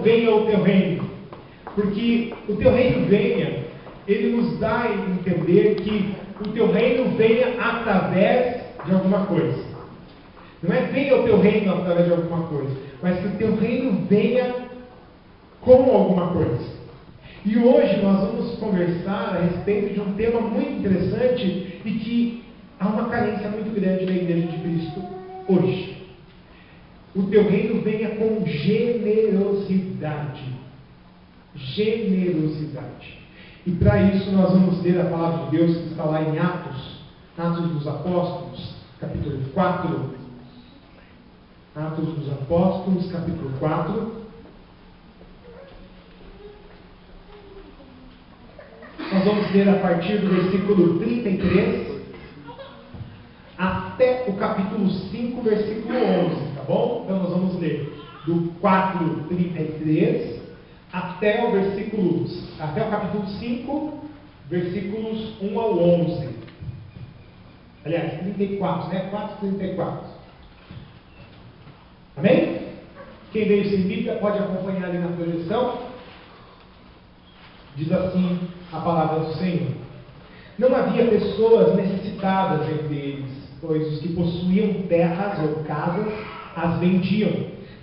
venha o teu reino. Porque o teu reino venha, ele nos dá a entender que o teu reino venha através de alguma coisa. Não é venha o teu reino através de alguma coisa, mas que o teu reino venha com alguma coisa. E hoje nós vamos conversar a respeito de um tema muito interessante e que há uma carência muito grande na Igreja de Cristo hoje. O teu reino venha com generosidade. Generosidade. E para isso nós vamos ler a palavra de Deus que está lá em Atos dos Apóstolos, capítulo 4. Atos dos Apóstolos, capítulo 4. Nós vamos ler a partir do versículo 33 até o capítulo 5, versículo 11, tá bom? Então nós vamos ler do 4:33 até o capítulo 5, versículos 1 ao 11. Aliás, 34, né? 4:34. Amém? Quem veio sem Bíblia pode acompanhar ali na projeção. Diz assim a palavra do Senhor: Não havia pessoas necessitadas entre eles, pois os que possuíam terras ou casas as vendiam,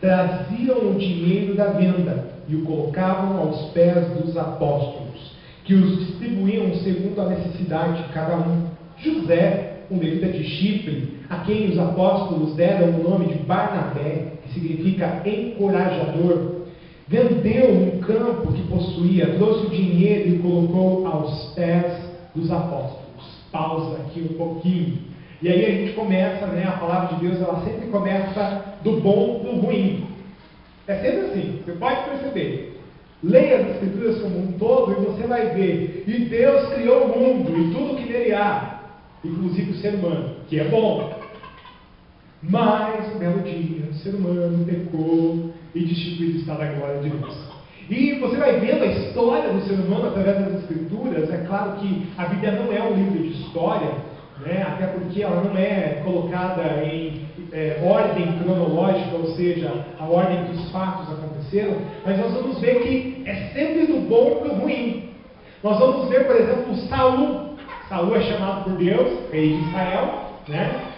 traziam o dinheiro da venda e o colocavam aos pés dos apóstolos, que os distribuíam segundo a necessidade de cada um. José, um levita de Chipre, a quem os apóstolos deram o nome de Barnabé, que significa encorajador, vendeu um campo que possuía, trouxe o dinheiro e colocou aos pés dos apóstolos. Pausa aqui um pouquinho. E aí a gente começa, né, a palavra de Deus, ela sempre começa do bom para o ruim. É sempre assim, você pode perceber. Leia as Escrituras como um todo e você vai ver. E Deus criou o mundo e tudo que nele há, inclusive o ser humano, que é bom. Mas, um belo dia, o ser humano pecou e destituído está da glória de Deus. E você vai vendo a história do ser humano através das Escrituras. É claro que a Bíblia não é um livro de história, né? Até porque ela não é colocada em ordem cronológica, ou seja, a ordem que os fatos aconteceram, mas nós vamos ver que é sempre do bom para o ruim. Nós vamos ver, por exemplo, Saul. Saul é chamado por Deus, rei de Israel, né?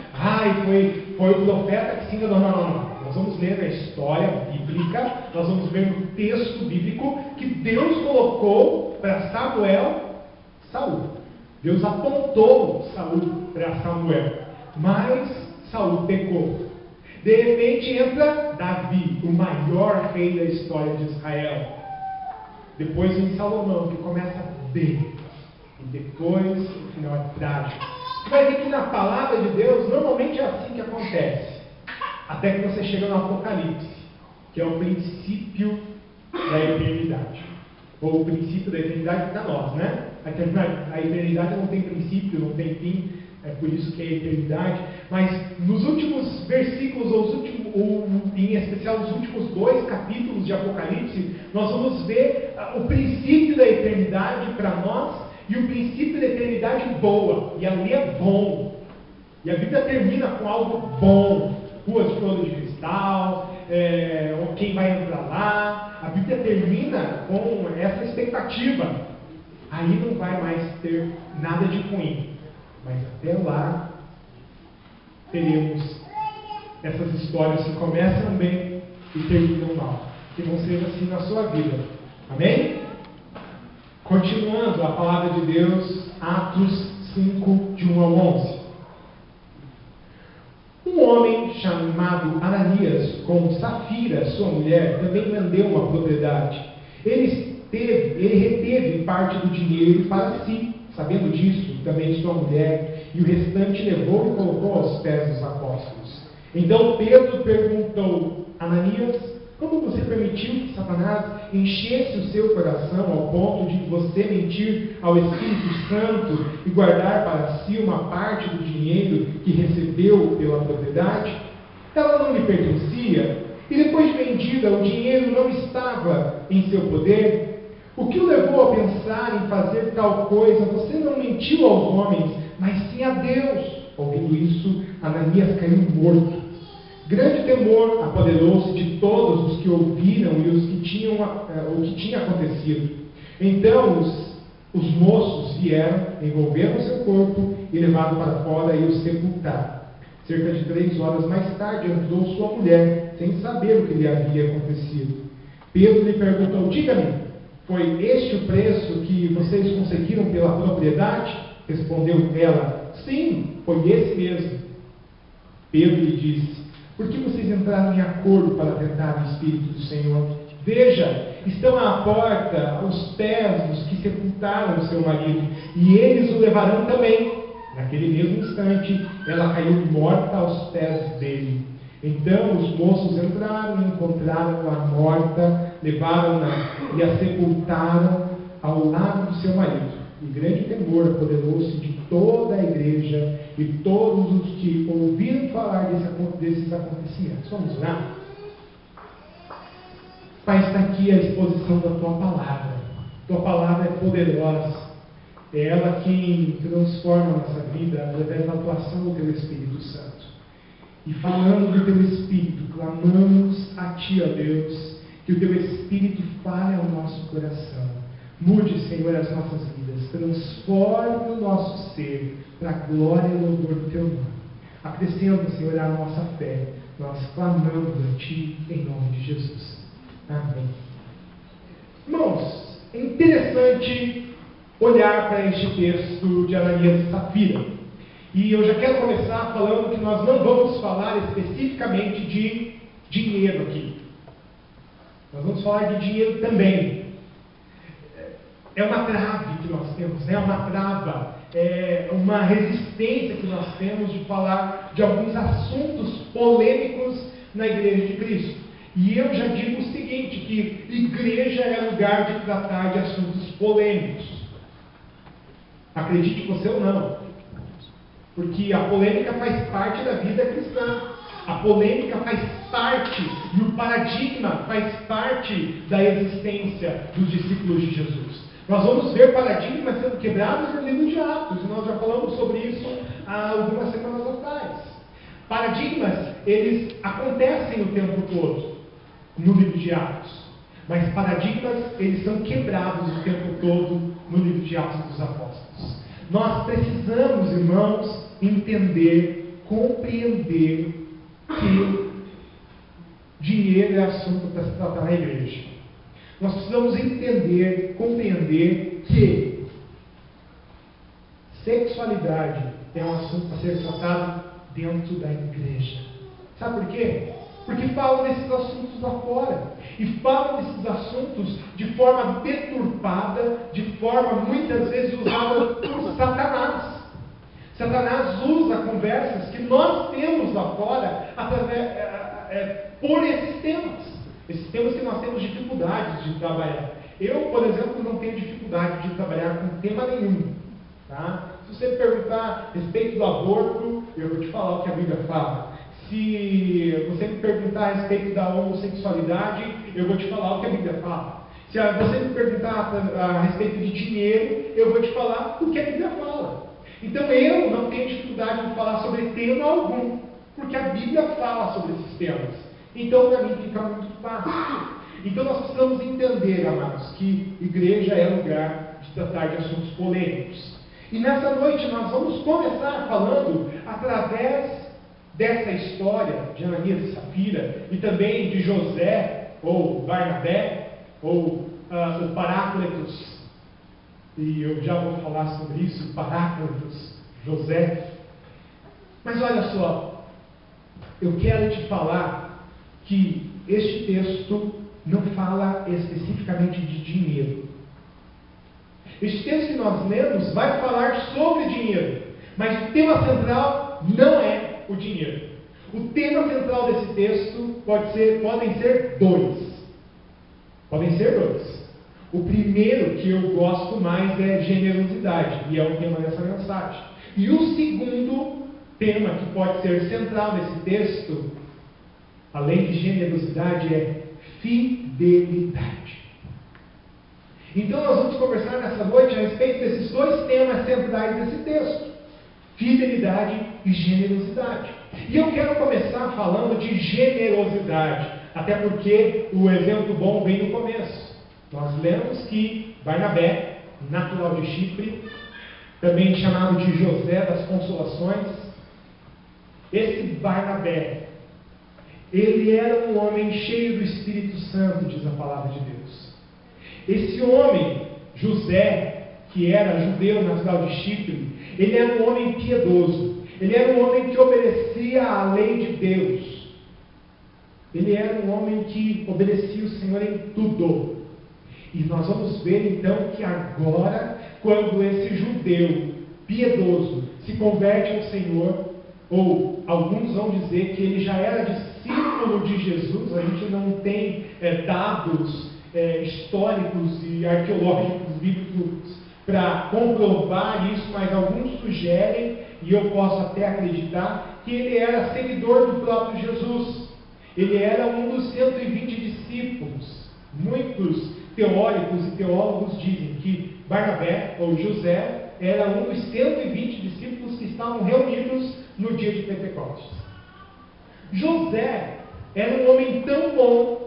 Foi o profeta que se enganou. Não. Nós vamos ler a história bíblica, nós vamos ver no texto bíblico que Deus colocou para Saul. Deus apontou Saul para Samuel, mas Saul pecou. De repente entra Davi, o maior rei da história de Israel. Depois vem Salomão, que começa bem, e depois o final é trágico. Você vai ver que na palavra de Deus, normalmente é assim que acontece. Até que você chega no Apocalipse, que é o princípio da eternidade. Ou o princípio da eternidade para nós, né? A eternidade não tem princípio, não tem fim, é por isso que é eternidade. Mas nos últimos versículos, ou em especial os últimos 2 capítulos de Apocalipse, nós vamos ver o princípio da eternidade para nós e o princípio da eternidade boa. E ali é bom. E a Bíblia termina com algo bom. Ruas de ouro de cristal, quem vai entrar lá. A Bíblia termina com essa expectativa. Aí não vai mais ter nada de ruim. Mas até lá teremos essas histórias que começam bem e terminam mal. Que não seja assim na sua vida. Amém? Continuando a palavra de Deus, Atos 5, de 1 ao 11. Um homem chamado Ananias, com Safira, sua mulher, também vendeu uma propriedade. Ele reteve parte do dinheiro para si. Sabendo disso, também sua mulher, e o restante levou e colocou aos pés dos apóstolos. Então Pedro perguntou: Ananias, como você permitiu que Satanás enchesse o seu coração ao ponto de você mentir ao Espírito Santo e guardar para si uma parte do dinheiro que recebeu pela propriedade? Ela não lhe pertencia, e depois de vendida, o dinheiro não estava em seu poder? O que o levou a pensar em fazer tal coisa? Você não mentiu aos homens, mas sim a Deus. Ouvindo isso, Ananias caiu morto. Grande temor apoderou-se de todos os que ouviram e os que tinham o que tinha acontecido. Então os moços vieram, envolveram seu corpo e levaram para fora e o sepultaram. Cerca de 3 horas mais tarde entrou sua mulher, sem saber o que lhe havia acontecido. Pedro lhe perguntou: diga-me, foi este o preço que vocês conseguiram pela propriedade? Respondeu ela: sim, foi esse mesmo. Pedro lhe disse: por que vocês entraram em acordo para tentar o Espírito do Senhor? Veja, estão à porta os pés dos que sepultaram o seu marido, e eles o levarão também. Naquele mesmo instante, ela caiu morta aos pés dele. Então os moços entraram e encontraram-a morta, levaram-na e a sepultaram ao lado do seu marido. E grande temor apoderou-se de toda a igreja e todos os que ouviram falar desses acontecimentos. Vamos lá? Pai, está aqui a exposição da Tua Palavra. Tua Palavra é poderosa. É ela quem transforma a nossa vida através da atuação do Teu Espírito Santo. E falando do Teu Espírito, clamamos a Ti, ó Deus, que o Teu Espírito fale ao nosso coração. Mude, Senhor, as nossas vidas. Transforme o nosso ser para a glória e louvor do Teu nome. Acrescenta, Senhor, a nossa fé. Nós clamamos a Ti em nome de Jesus. Amém. Irmãos, é interessante olhar para este texto de Ananias e Safira. E eu já quero começar falando que nós não vamos falar especificamente de dinheiro aqui. Nós vamos falar de dinheiro também. É uma trave que nós temos, né? É uma trava, é uma resistência que nós temos de falar de alguns assuntos polêmicos na Igreja de Cristo. E eu já digo o seguinte, que igreja é lugar de tratar de assuntos polêmicos. Acredite você ou não. Porque a polêmica faz parte da vida cristã. A polêmica faz parte, e o paradigma faz parte da existência dos discípulos de Jesus. Nós vamos ver paradigmas sendo quebrados no livro de Atos, e nós já falamos sobre isso há algumas semanas atrás. Paradigmas, eles acontecem o tempo todo no livro de Atos. Mas paradigmas, eles são quebrados o tempo todo no livro de Atos dos Apóstolos. Nós precisamos, irmãos, entender, compreender que dinheiro é assunto para se tratar na igreja. Nós precisamos entender, compreender que sexualidade é um assunto a ser tratado dentro da igreja. Sabe por quê? Porque falam desses assuntos lá fora. E falam desses assuntos de forma deturpada, de forma muitas vezes usada por Satanás. Satanás usa conversas que nós temos lá fora por esses temas. Esses temas que nós temos dificuldades de trabalhar. Eu, por exemplo, não tenho dificuldade de trabalhar com tema nenhum. Tá? Se você me perguntar a respeito do aborto, eu vou te falar o que a Bíblia fala. Se você me perguntar a respeito da homossexualidade, eu vou te falar o que a Bíblia fala. Se você me perguntar a respeito de dinheiro, eu vou te falar o que a Bíblia fala. Então eu não tenho dificuldade de falar sobre tema algum, porque a Bíblia fala sobre esses temas. Então para mim fica muito fácil. Então nós precisamos entender, amados, que igreja é lugar de tratar de assuntos polêmicos. E nessa noite nós vamos começar falando através dessa história de Ananias e Safira, e também de José, ou Barnabé, ou o Paráclitos, e eu já vou falar sobre isso, Paráclitos, José. Mas olha só, eu quero te falar que este texto não fala especificamente de dinheiro. Este texto que nós lemos vai falar sobre dinheiro, mas o tema central não é o dinheiro. O tema central desse texto podem ser dois. Podem ser dois. O primeiro, que eu gosto mais, é generosidade, e é o tema dessa mensagem. E o segundo tema, que pode ser central nesse texto, além de generosidade, é fidelidade. Então nós vamos conversar nessa noite a respeito desses dois temas centrais desse texto: fidelidade e generosidade. E eu quero começar falando de generosidade, até porque o exemplo bom vem no começo. Nós lemos que Barnabé, natural de Chipre, também chamado de José das Consolações, esse Barnabé, ele era um homem cheio do Espírito Santo, diz a palavra de Deus. Esse homem, José, que era judeu natural de Chipre, ele era um homem piedoso. Ele era um homem que obedecia à lei de Deus. Ele era um homem que obedecia o Senhor em tudo. E nós vamos ver então que agora, quando esse judeu piedoso se converte ao Senhor, ou alguns vão dizer que ele já era discípulo de Jesus, a gente não tem dados históricos e arqueológicos bíblicos para comprovar isso, mas alguns sugerem, e eu posso até acreditar, que ele era seguidor do próprio Jesus. Ele era um dos 120 discípulos. Muitos teóricos e teólogos dizem que Barnabé, ou José, era um dos 120 discípulos que estavam reunidos no dia de Pentecostes. José era um homem tão bom,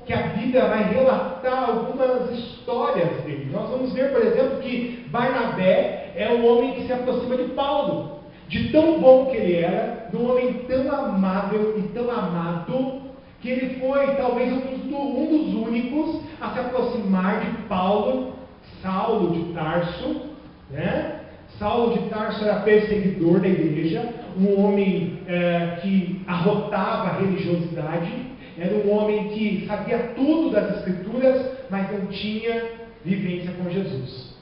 que a Bíblia vai relatar algumas histórias dele. Nós vamos ver, por exemplo, que Barnabé é um homem que se aproxima de Paulo. De tão bom que ele era, de um homem tão amável e tão amado, que ele foi talvez um dos únicos a se aproximar de Paulo, Saulo de Tarso, né? Saulo de Tarso era perseguidor da igreja, um homem que arrotava a religiosidade, era um homem que sabia tudo das Escrituras, mas não tinha vivência com Jesus.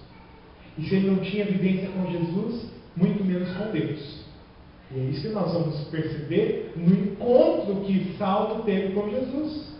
E se ele não tinha vivência com Jesus, muito menos com Deus. E é isso que nós vamos perceber no encontro que Saulo teve com Jesus.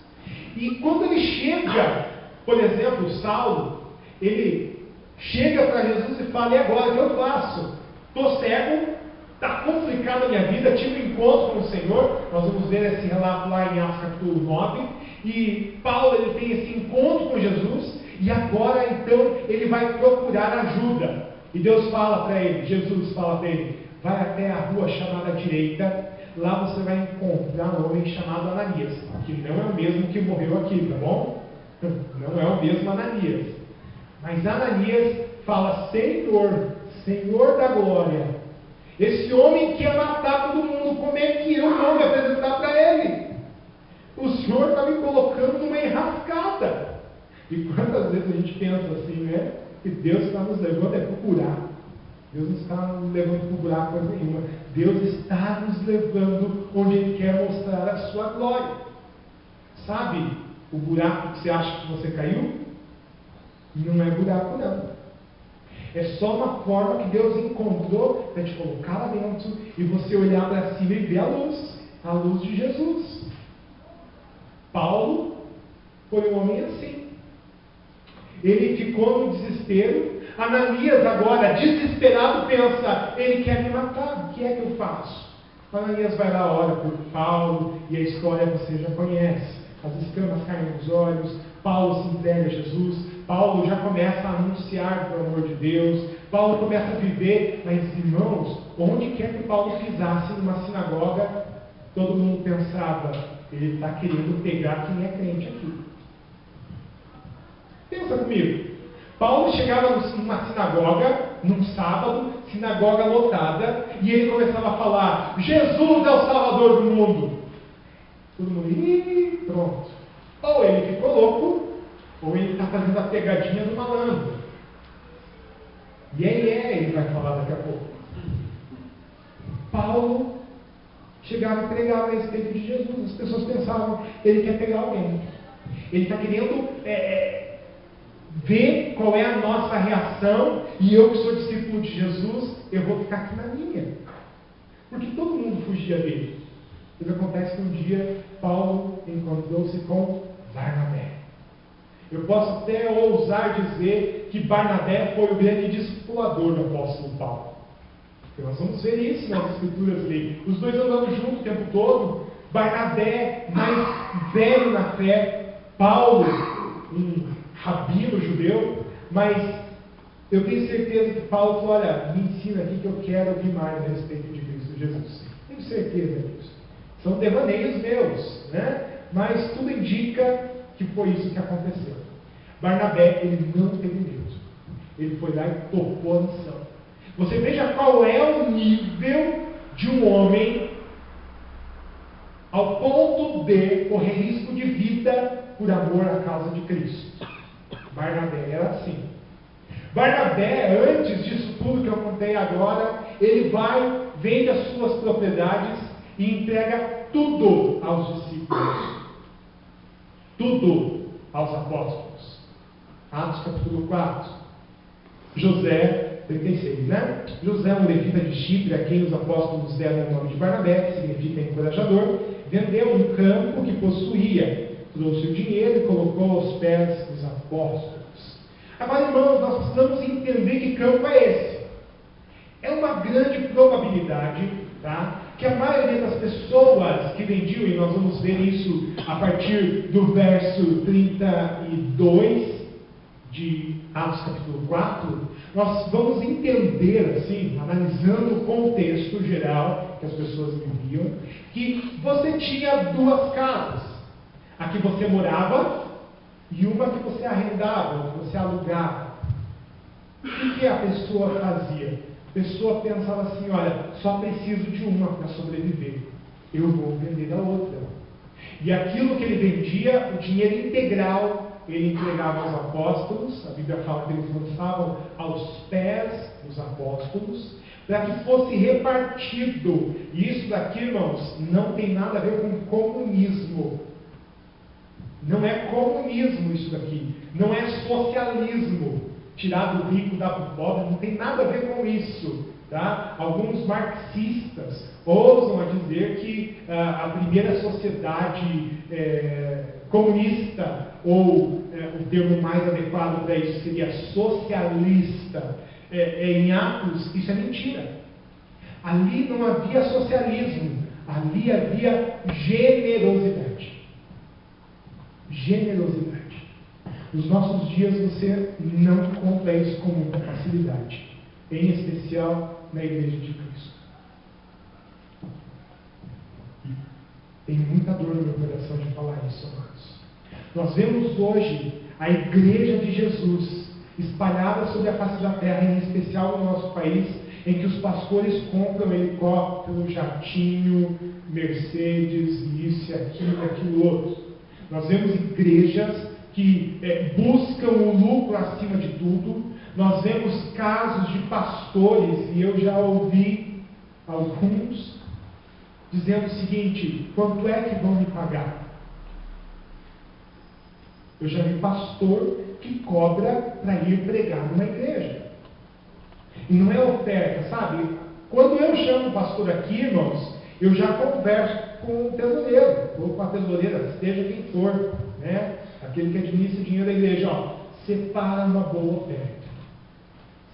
E quando ele chega, por exemplo, Saulo, ele chega para Jesus e fala: e agora, o que eu faço? Estou cego, está complicada a minha vida, tive um encontro com o Senhor. Nós vamos ver esse relato lá em Atos capítulo 9. E Paulo, ele tem esse encontro com Jesus, e agora então ele vai procurar ajuda. E Deus fala para ele, Jesus fala para ele: vai até a rua chamada direita, lá você vai encontrar um homem chamado Ananias, que não é o mesmo que morreu aqui, tá bom? Não é o mesmo Ananias. Mas Ananias fala: Senhor, Senhor da glória, esse homem quer matar todo mundo, como é que eu vou me apresentar para ele? O Senhor está me colocando numa enrascada. E quantas vezes a gente pensa assim, né? Que Deus está nos levando para o buraco. Deus não está nos levando para o buraco coisa nenhuma. Deus está nos levando onde Ele quer mostrar a sua glória. Sabe o buraco que você acha que você caiu? Não é buraco, não. É só uma forma que Deus encontrou para te colocar lá dentro e você olhar para cima e ver a luz de Jesus. Paulo foi um homem assim. Ele ficou no desespero. Ananias agora, desesperado, pensa: ele quer me matar, o que é que eu faço? Ananias vai lá, ora por Paulo, e a história você já conhece. As escamas caem nos olhos, Paulo se entrega a Jesus, Paulo já começa a anunciar o amor de Deus, Paulo começa a viver, mas irmãos, onde quer que Paulo pisasse numa sinagoga, todo mundo pensava: ele está querendo pegar quem é crente aqui. Pensa comigo. Paulo chegava numa sinagoga, num sábado, sinagoga lotada, e ele começava a falar: Jesus é o Salvador do mundo. Todo mundo, ih, pronto. Ou ele ficou louco, ou ele está fazendo a pegadinha do malandro. E ele vai falar daqui a pouco. Paulo chegava e pregava a respeito de Jesus. As pessoas pensavam: ele quer pegar alguém. Ele está querendo ver qual é a nossa reação, e eu que sou discípulo de Jesus, eu vou ficar aqui na minha. Porque todo mundo fugia dele. Mas acontece que um dia Paulo encontrou-se com Barnabé. Eu posso até ousar dizer que Barnabé foi o grande discipulador do apóstolo Paulo. E nós vamos ver isso nas escrituras ali. Os dois andando juntos o tempo todo. Barnabé, mais velho na fé. Paulo, um rabino judeu. Mas eu tenho certeza que Paulo falou: olha, me ensina aqui que eu quero ouvir mais a respeito de Cristo Cristo Jesus. Tenho certeza disso. São devaneios meus, né? Mas tudo indica que foi isso que aconteceu. Barnabé, ele não teve medo. Ele foi lá e tocou a missão. Você veja qual é o nível de um homem ao ponto de correr risco de vida por amor à causa de Cristo. Barnabé era assim. Barnabé, antes disso tudo que eu contei agora, ele vai, vende as suas propriedades e entrega tudo aos discípulos. Tudo aos apóstolos. Atos capítulo 4. José, 36, né? José, um levita de Chipre, a quem os apóstolos deram o nome de Barnabé, que significa encorajador, vendeu um campo que possuía, trouxe o dinheiro e colocou aos pés dos apóstolos. Agora, irmãos, nós precisamos entender que campo é esse. É uma grande probabilidade, tá, que a maioria das pessoas que vendiam, e nós vamos ver isso a partir do verso 32 de Atos capítulo 4, nós vamos entender, assim, analisando o contexto geral que as pessoas viviam, que você tinha duas casas. A que você morava e uma que você arrendava, que você alugava. O que a pessoa fazia? A pessoa pensava assim, olha, só preciso de uma para sobreviver. Eu vou vender a outra. E aquilo que ele vendia, o dinheiro integral, ele entregava aos apóstolos. A Bíblia fala que eles lançavam aos pés dos apóstolos, para que fosse repartido. E isso daqui, irmãos, não tem nada a ver com comunismo. Não é comunismo isso daqui. Não é socialismo. Tirar do rico, dar para o pobre, não tem nada a ver com isso. Tá? Alguns marxistas ousam a dizer que a primeira sociedade comunista, ou o termo mais adequado para isso seria socialista, em Atos. Isso é mentira. Ali não havia socialismo, ali havia generosidade. Generosidade. Nos nossos dias você não encontra isso com muita facilidade, em especial na Igreja de Cristo. Tem muita dor no meu coração de falar isso, amados. Nós vemos hoje a Igreja de Jesus espalhada sobre a face da terra, em especial no nosso país, em que os pastores compram helicóptero, jatinho, Mercedes, isso, aquilo outro. Nós vemos igrejas que buscam o lucro acima de tudo. Nós vemos casos de pastores, e eu já ouvi alguns dizendo o seguinte: quanto é que vão me pagar? Eu já vi pastor que cobra para ir pregar numa igreja. E não é oferta, sabe? Quando eu chamo o pastor aqui, irmãos, eu já converso com o tesoureiro, ou com a tesoureira, seja quem for, né? Aquele que administra o dinheiro da igreja, ó, separa uma boa oferta.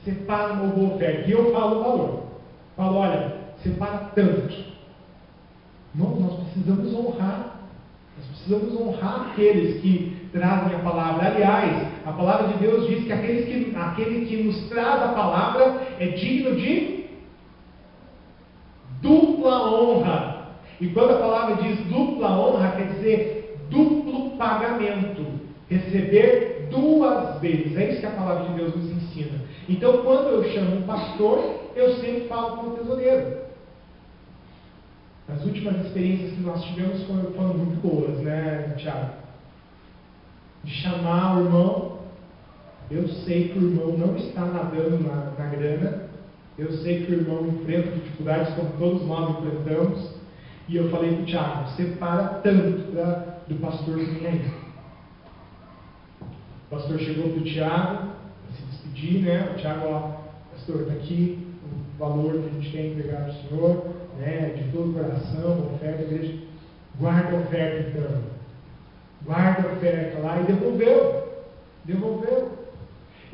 Separa uma boa oferta. E eu falo o valor. Falo, olha, separa tanto. Irmãos, nós precisamos honrar. Nós precisamos honrar aqueles que trazem a palavra. Aliás, a palavra de Deus diz que aquele que nos traz a palavra é digno de dupla honra. E quando a palavra diz dupla honra, quer dizer duplo pagamento. Receber duas vezes. É isso que a palavra de Deus nos ensina. Então, quando eu chamo um pastor, eu sempre falo com o tesoureiro. As últimas experiências que nós tivemos foram muito boas, né, Tiago? De chamar o irmão. Eu sei que o irmão não está nadando na grana. Eu sei que o irmão enfrenta dificuldades como todos nós enfrentamos. E eu falei para o Tiago, separa tanto do pastor que vem aí. O pastor chegou para o Tiago, para se despedir, né? O Tiago, ó, pastor, está aqui o valor que a gente tem entregado ao Senhor, né? De todo o coração, oferta, igreja. Guarda a oferta então. Guarda a oferta lá, e devolveu.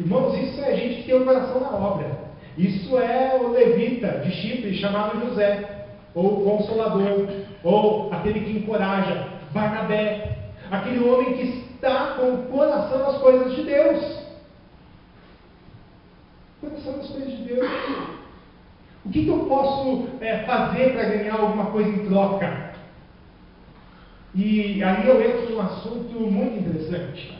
Irmãos, isso é a gente que tem o coração na obra. Isso é o levita de Chipre chamado José, ou o consolador, ou aquele que encoraja, Barnabé, aquele homem que está com o coração nas coisas de Deus. Coração nas coisas de Deus. O que eu posso fazer para ganhar alguma coisa em troca? E aí eu entro num assunto muito interessante.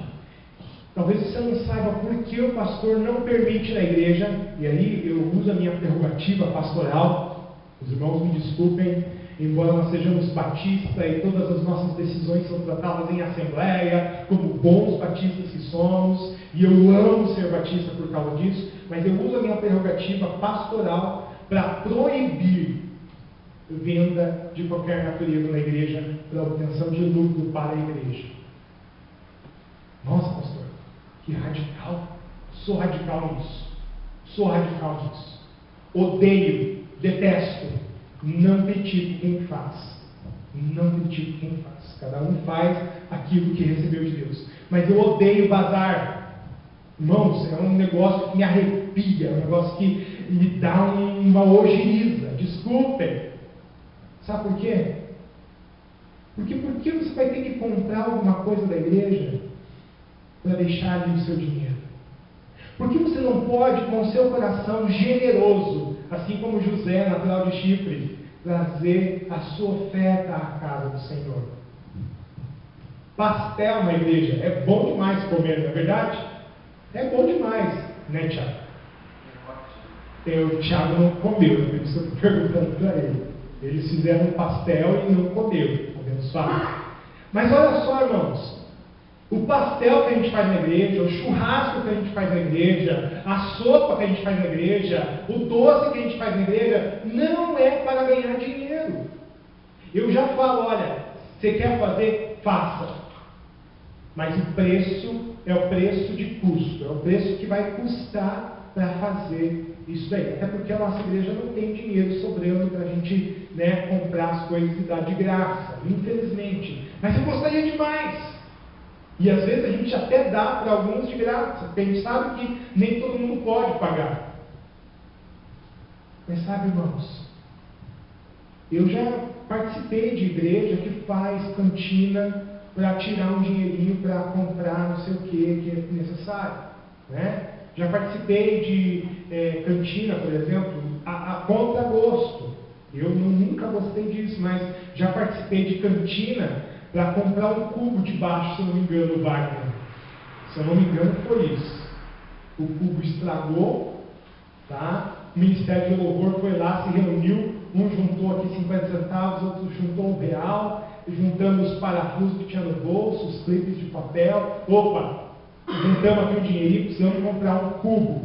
Talvez você não saiba por que o pastor não permite na igreja, e aí eu uso a minha prerrogativa pastoral, os irmãos me desculpem, embora nós sejamos batistas e todas as nossas decisões são tratadas em assembleia, como bons batistas que somos, e eu amo ser batista por causa disso, mas eu uso a minha prerrogativa pastoral para proibir venda de qualquer natureza na igreja para obtenção de lucro para a igreja. Nossa, pastor, que radical! Sou radical nisso. Sou radical nisso. Odeio, detesto. Não critico quem faz. Não critico quem faz. Cada um faz aquilo que recebeu de Deus. Mas eu odeio bazar. Irmãos, é um negócio que me arrepia, é um negócio que me dá uma ojeriza. Desculpem. Sabe por quê? Porque por que você vai ter que comprar alguma coisa da igreja para deixar ali o seu dinheiro? Por que você não pode, com o seu coração generoso, assim como José, natural de Chipre, trazer a sua oferta à casa do Senhor? Pastel na igreja é bom demais comer, não é verdade? É bom demais, né, Tiago? O Tiago não comeu, por isso eu estou perguntando para ele. Eles fizeram um pastel e não comeu, abençoado. Mas olha só, irmãos, o pastel que a gente faz na igreja, o churrasco que a gente faz na igreja, a sopa que a gente faz na igreja, o doce que a gente faz na igreja, não é para ganhar dinheiro. Eu já falo, olha, você quer fazer? Faça. Mas o preço é o preço de custo, é o preço que vai custar para fazer isso daí. Até porque a nossa igreja não tem dinheiro sobrando para a gente comprar as coisas e dar de graça, infelizmente. Mas eu gostaria demais. E às vezes a gente até dá para alguns de graça, porque a gente sabe que nem todo mundo pode pagar. Mas sabe, irmãos, eu já participei de igreja que faz cantina para tirar um dinheirinho para comprar não sei o que é necessário, né? Já participei de cantina, por exemplo, a contragosto. Eu nunca gostei disso, mas já participei de cantina para comprar um cubo de baixo, se eu não me engano, Wagner. Se eu não me engano, foi isso. O cubo estragou, tá? O Ministério de Louvor foi lá, se reuniu, um juntou aqui 50 centavos, outro juntou R$1, juntamos os parafusos que tinha no bolso, os clipes de papel. Opa! Juntamos aqui um dinheirinho, precisamos comprar um cubo.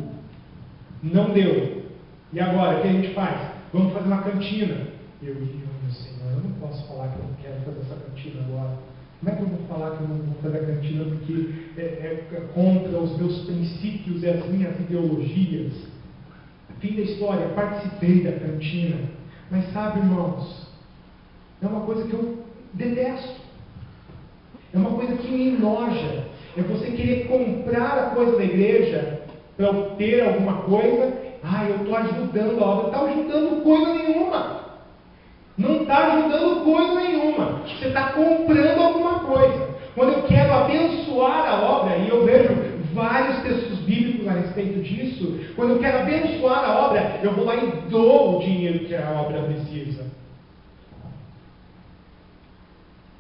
Não deu. E agora, o que a gente faz? Vamos fazer uma cantina. Eu digo, meu Senhor, eu não posso falar que eu não quero fazer essa cantina agora. Como é que eu vou falar que eu não vou fazer a cantina porque é contra os meus princípios e as minhas ideologias? Fim da história, participei da cantina. Mas sabe, irmãos, é uma coisa que eu detesto. É uma coisa que me enoja. É você querer comprar a coisa da igreja para obter alguma coisa. Eu estou ajudando a obra. Não está ajudando coisa nenhuma. Não está ajudando coisa nenhuma. Você está comprando alguma coisa. Quando eu quero abençoar a obra, e eu vejo vários textos bíblicos a respeito disso, quando eu quero abençoar a obra, eu vou lá e dou o dinheiro que a obra precisa.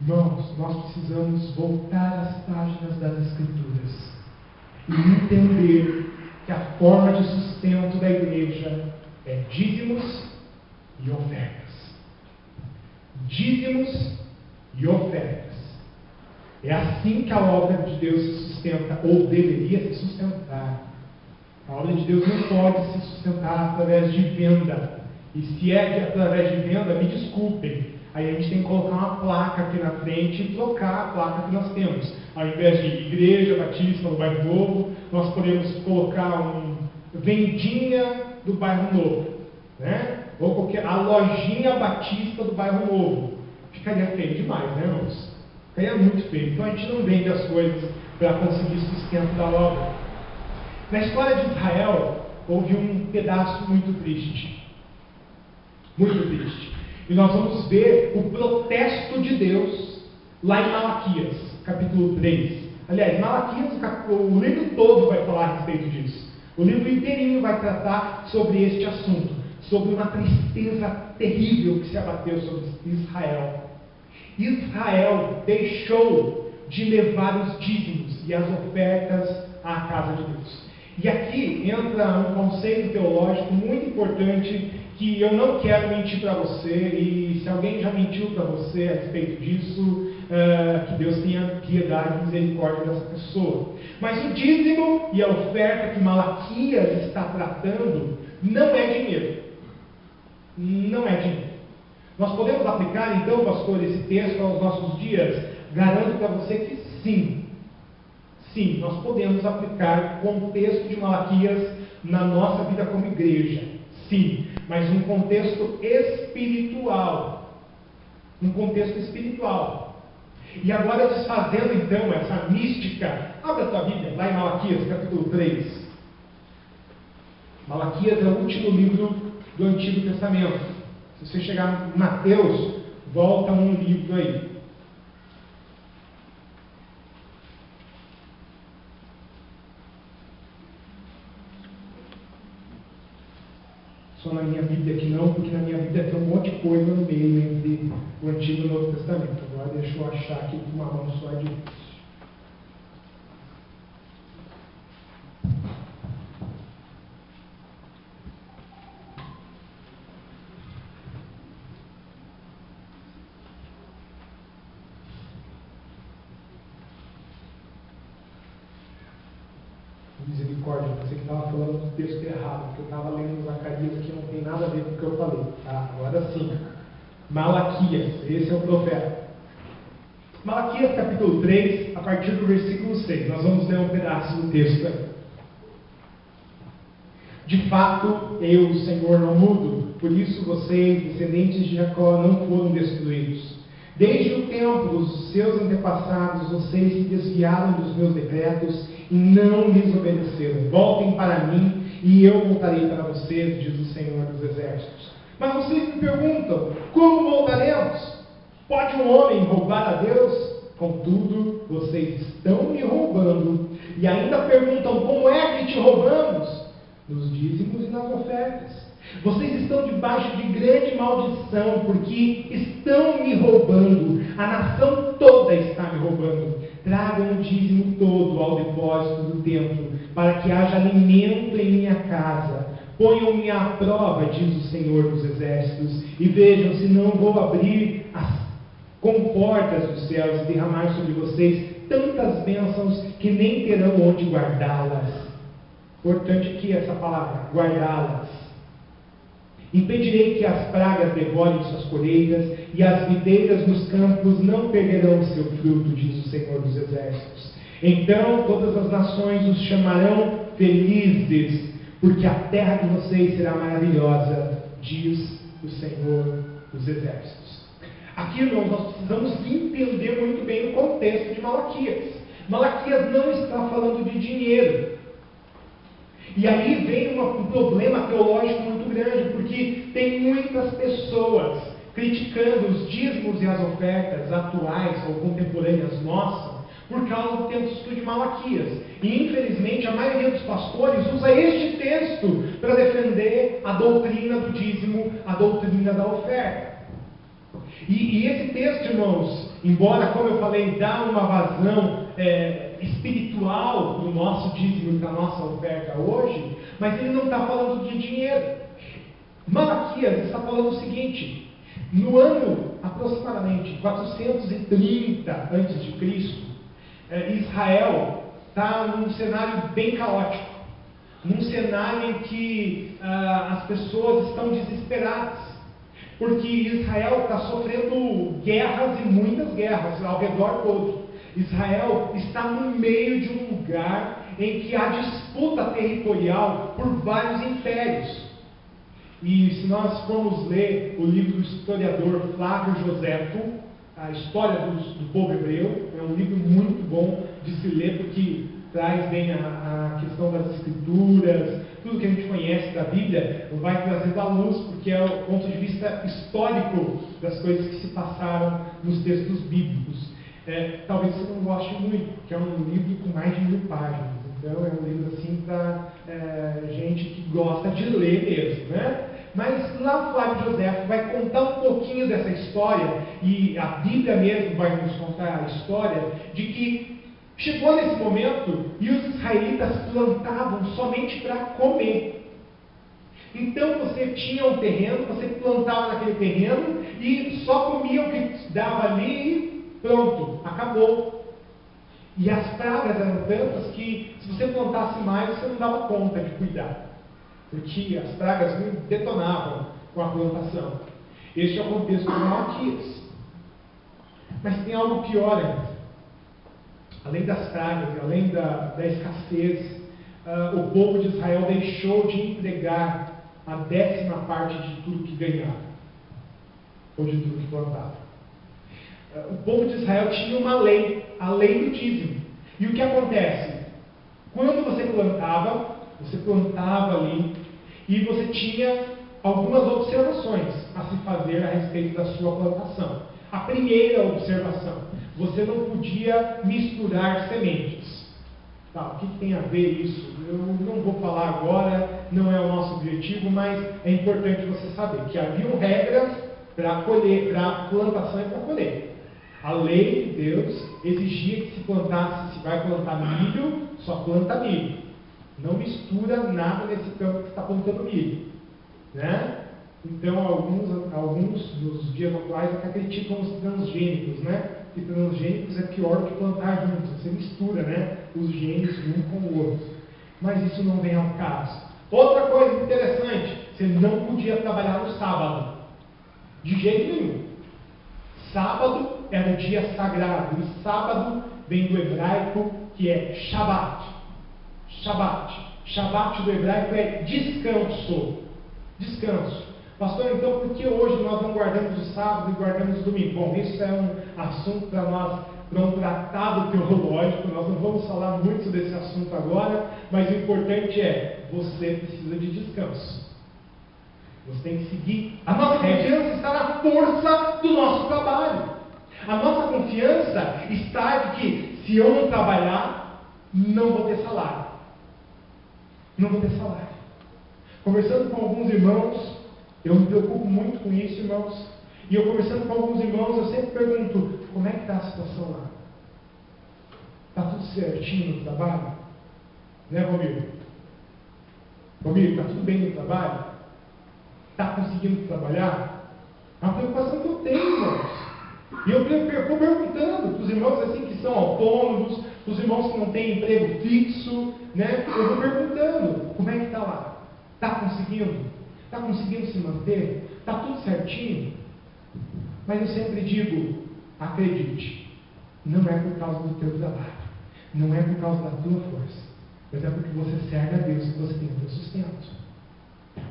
Irmãos, nós precisamos voltar às páginas das Escrituras e entender que a forma de sustento da igreja é dízimos e ofertas. Dízimos e ofertas. É assim que a obra de Deus se sustenta, ou deveria se sustentar. A obra de Deus não pode se sustentar através de venda. E se é através de venda, me desculpem. Aí a gente tem que colocar uma placa aqui na frente e trocar a placa que nós temos. Ao invés de Igreja Batista no Bairro Novo, nós podemos colocar um vendinha do Bairro Novo, né? Ou qualquer, a lojinha Batista do Bairro Novo. Ficaria feio demais, né, irmãos? Ficaria muito feio. Então a gente não vende as coisas para conseguir sustento da obra. Na história de Israel, houve um pedaço muito triste. Muito triste. E nós vamos ver o protesto de Deus lá em Malaquias, capítulo 3. Aliás, Malaquias, o livro todo vai falar a respeito disso. O livro inteirinho vai tratar sobre este assunto. sobre uma tristeza terrível que se abateu sobre Israel. Israel deixou de levar os dízimos e as ofertas à casa de Deus. E aqui entra um conceito teológico muito importante que eu não quero mentir para você, e se alguém já mentiu para você a respeito disso, que Deus tenha piedade e misericórdia dessa pessoa. Mas o dízimo e a oferta que Malaquias está tratando não é dinheiro. Não é dinheiro. Nós podemos aplicar então, pastor, esse texto aos nossos dias? Garanto para você que sim. Sim, nós podemos aplicar o contexto de Malaquias na nossa vida como igreja. Sim, mas um contexto espiritual. Um contexto espiritual. E agora, desfazendo então essa mística, abra a tua Bíblia, lá em Malaquias, capítulo 3. Malaquias é o último livro do Antigo Testamento. Se você chegar em Mateus, volta um livro aí. Só na minha Bíblia aqui não, porque na minha Bíblia tem um monte de coisa no meio entre o Antigo e o Novo Testamento. Agora deixa eu achar aqui com uma mão só de difícil. Misericórdia, você que estava falando do texto errado, porque eu estava lendo Zacarias aqui, não tem nada a ver com o que eu falei. Agora sim. Malaquias, esse é o profeta. Malaquias capítulo 3, a partir do versículo 6. Nós vamos ler um pedaço do texto aí. De fato, eu, o Senhor, não mudo, por isso vocês, descendentes de Jacó, não foram destruídos. Desde o tempo dos seus antepassados, vocês se desviaram dos meus decretos e não lhes obedeceram. Voltem para mim e eu voltarei para vocês, diz o Senhor dos Exércitos. Mas vocês me perguntam, como voltaremos? Pode um homem roubar a Deus? Contudo, vocês estão me roubando e ainda perguntam, como é que te roubamos? Nos dízimos e nas ofertas. Vocês estão debaixo de grande maldição, porque estão me roubando. A nação toda está me roubando. Tragam o dízimo todo ao depósito do templo, para que haja alimento em minha casa. Ponham-me à prova, diz o Senhor dos Exércitos, e vejam se não vou abrir as comportas dos céus e derramar sobre vocês tantas bênçãos que nem terão onde guardá-las. Importante aqui essa palavra, guardá-las. Impedirei que as pragas devorem suas colheitas, e as videiras nos campos não perderão o seu fruto, diz o Senhor dos Exércitos. Então todas as nações os chamarão felizes, porque a terra de vocês será maravilhosa, diz o Senhor dos Exércitos. Aqui, irmãos, nós precisamos entender muito bem o contexto de Malaquias. Malaquias não está falando de dinheiro. E aí vem um problema teológico muito grande, porque tem muitas pessoas criticando os dízimos e as ofertas atuais ou contemporâneas nossas por causa do texto de Malaquias. E infelizmente a maioria dos pastores usa este texto para defender a doutrina do dízimo, a doutrina da oferta. E esse texto, irmãos, embora, como eu falei, dá uma vazão espiritual para o nosso dízimo e para a nossa oferta hoje, mas ele não está falando de dinheiro. Malaquias está falando o seguinte: no ano aproximadamente 430 a.C., Israel está num cenário bem caótico, num cenário em que as pessoas estão desesperadas, porque Israel está sofrendo guerras e muitas guerras ao redor todo. Israel está no meio de um lugar em que há disputa territorial por vários impérios. E se nós formos ler o livro do historiador Flávio Joséfo, a história do povo hebreu, é um livro muito bom de se ler, porque traz bem a questão das escrituras, tudo que a gente conhece da Bíblia, vai trazendo à luz, porque é o ponto de vista histórico das coisas que se passaram nos textos bíblicos. Talvez você não goste muito, porque é um livro com mais de 1000 páginas. Então é um livro assim para gente que gosta de ler mesmo, né? Mas lá Flávio José vai contar um pouquinho dessa história, e a Bíblia mesmo vai nos contar a história, de que chegou nesse momento e os israelitas plantavam somente para comer. Então você tinha um terreno, você plantava naquele terreno e só comia o que dava ali e pronto, acabou. E as pragas eram tantas que se você plantasse mais, você não dava conta de cuidar. Porque as pragas detonavam com a plantação. Este é o contexto de Malaquias. Mas tem algo pior ainda. Além das pragas, além da escassez, o povo de Israel deixou de entregar a 10ª parte de tudo que ganhava, ou de tudo que plantava. O povo de Israel tinha uma lei, a lei do dízimo. E o que acontece? Quando você plantava ali, e você tinha algumas observações a se fazer a respeito da sua plantação. A primeira observação: você não podia misturar sementes. Tá, o que tem a ver isso? Eu não vou falar agora, não é o nosso objetivo, mas é importante você saber que haviam regras para colher, para plantação e para colher. A lei de Deus exigia que se plantasse, se vai plantar milho, só planta milho. Não mistura nada nesse campo que está plantando milho. Né? Então, alguns nos dias atuais até criticam os transgênicos, né? Que transgênicos é pior do que plantar juntos. Você mistura, né, os genes um com o outro. Mas isso não vem ao caso. Outra coisa interessante: você não podia trabalhar no sábado. De jeito nenhum. Sábado era o dia sagrado. E sábado vem do hebraico, que é Shabat. Shabat. Shabat do hebraico é descanso. Descanso. Pastor, então por que hoje nós não guardamos o sábado e guardamos o domingo? Bom, isso é um assunto para nós, para um tratado teológico. Nós não vamos falar muito sobre esse assunto agora, mas o importante é: você precisa de descanso. Você tem que seguir. A nossa confiança está na força do nosso trabalho. A nossa confiança está de que se eu não trabalhar, não vou ter salário. Não vou ter salário. Conversando com alguns irmãos, eu me preocupo muito com isso, irmãos. E eu conversando com alguns irmãos, eu sempre pergunto: como é que está a situação lá? Está tudo certinho no trabalho? Né, Romildo? Romildo, está tudo bem no trabalho? Está conseguindo trabalhar? É uma preocupação que eu tenho, irmãos. E eu vou perguntando para os irmãos assim que são autônomos, para os irmãos que não têm emprego fixo, né? Eu vou perguntando: como é que está lá? Está conseguindo? Está conseguindo se manter? Está tudo certinho? Mas eu sempre digo: acredite, não é por causa do teu trabalho, não é por causa da tua força, mas é porque você serve a Deus que você tem o teu sustento.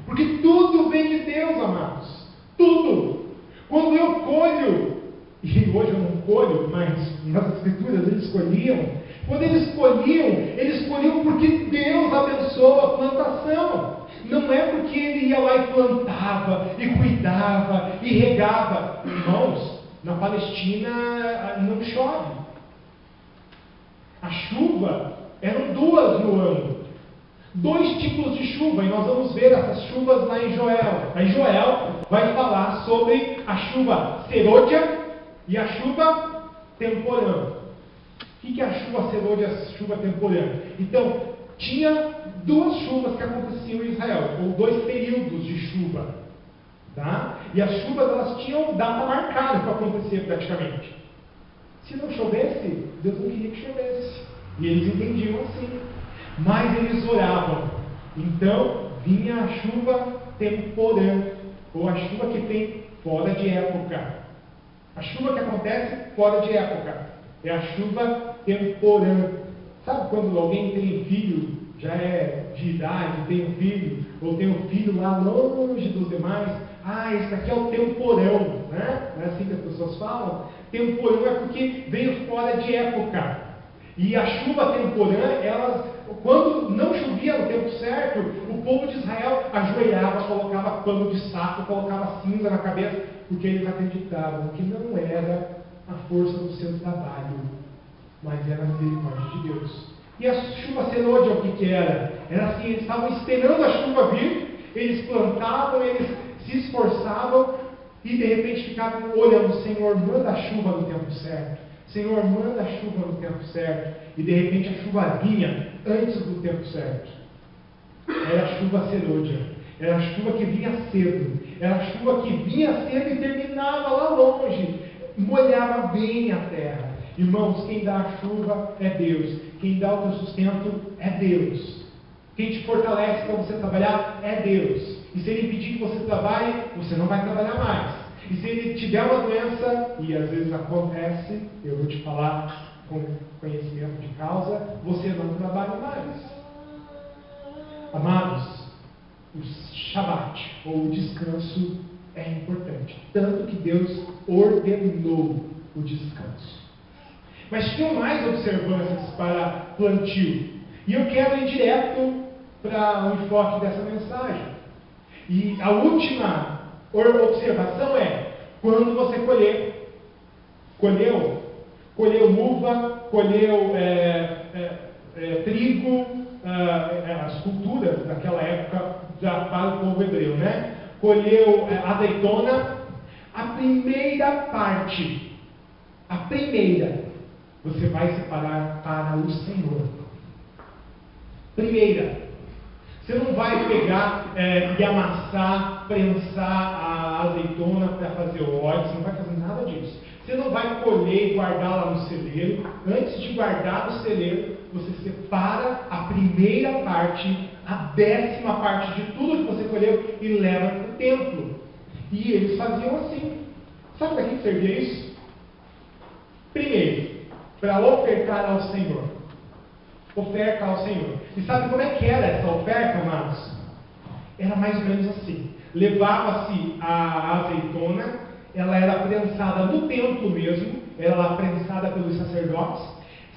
Porque tudo vem de Deus, amados. Tudo. Quando eu colho, e hoje eu não colho, mas nas escrituras eles colhiam. Quando eles colhiam porque Deus abençoou a plantação. Não é porque ele ia lá e plantava, e cuidava, e regava. Irmãos, na Palestina não chove. A chuva eram 2 no ano. 2 tipos de chuva, e nós vamos ver essas chuvas lá em Joel. Aí Joel vai falar sobre a chuva serôdia e a chuva temporã. O que é a chuva serôdia e a chuva temporã? Então, tinha 2 chuvas que aconteciam em Israel, ou 2 períodos de chuva. Tá? E as chuvas elas tinham data marcada para acontecer praticamente. Se não chovesse, Deus não queria que chovesse. E eles entendiam assim. Mas eles oravam. Então vinha a chuva temporã, ou a chuva que vem fora de época. A chuva que acontece fora de época é a chuva temporã. Sabe quando alguém tem filho, já é de idade, tem um filho, ou tem um filho lá longe dos demais? Ah, esse aqui é o temporão, né? Não é assim que as pessoas falam? Temporão é porque veio fora de época. E a chuva temporã, quando não chovia no tempo certo, o povo de Israel ajoelhava, colocava pano de saco, colocava cinza na cabeça, porque eles acreditavam que não era a força do seu trabalho, mas era a misericórdia de Deus. E a chuva serôdia, o que era? Era assim: eles estavam esperando a chuva vir, eles plantavam, eles se esforçavam e de repente ficavam olhando: Senhor, manda a chuva no tempo certo. Senhor, manda a chuva no tempo certo. E de repente a chuva vinha antes do tempo certo. Era a chuva serôdia. Era a chuva que vinha cedo. Era a chuva que vinha cedo e terminava lá longe. Molhava bem a terra. Irmãos, quem dá a chuva é Deus. Quem dá o teu sustento é Deus. Quem te fortalece para você trabalhar é Deus. E se Ele impedir que você trabalhe, você não vai trabalhar mais. E se Ele te der uma doença, e às vezes acontece, eu vou te falar com conhecimento de causa, você não trabalha mais. Amados, o Shabat, ou o descanso, é importante. Tanto que Deus ordenou o descanso. Mas tinham mais observâncias para plantio. E eu quero ir direto para o enfoque dessa mensagem. E a última observação é: quando você colheu uva, colheu trigo, as culturas daquela época para o povo hebreu, né? Colheu azeitona, a primeira parte, você vai separar para o Senhor. Primeira. Você não vai pegar e amassar, prensar a azeitona para fazer óleo, você não vai fazer nada disso. Você não vai colher e guardar lá no celeiro. Antes de guardar no celeiro, você separa a primeira parte, a 10ª parte de tudo que você colheu e leva para o templo. E eles faziam assim. Sabe para que servia isso? Primeiro, para ofertar ao Senhor. Oferta ao Senhor. E sabe como é que era essa oferta, amados? Era mais ou menos assim. Levava-se a azeitona, ela era prensada no templo mesmo, ela era prensada pelos sacerdotes,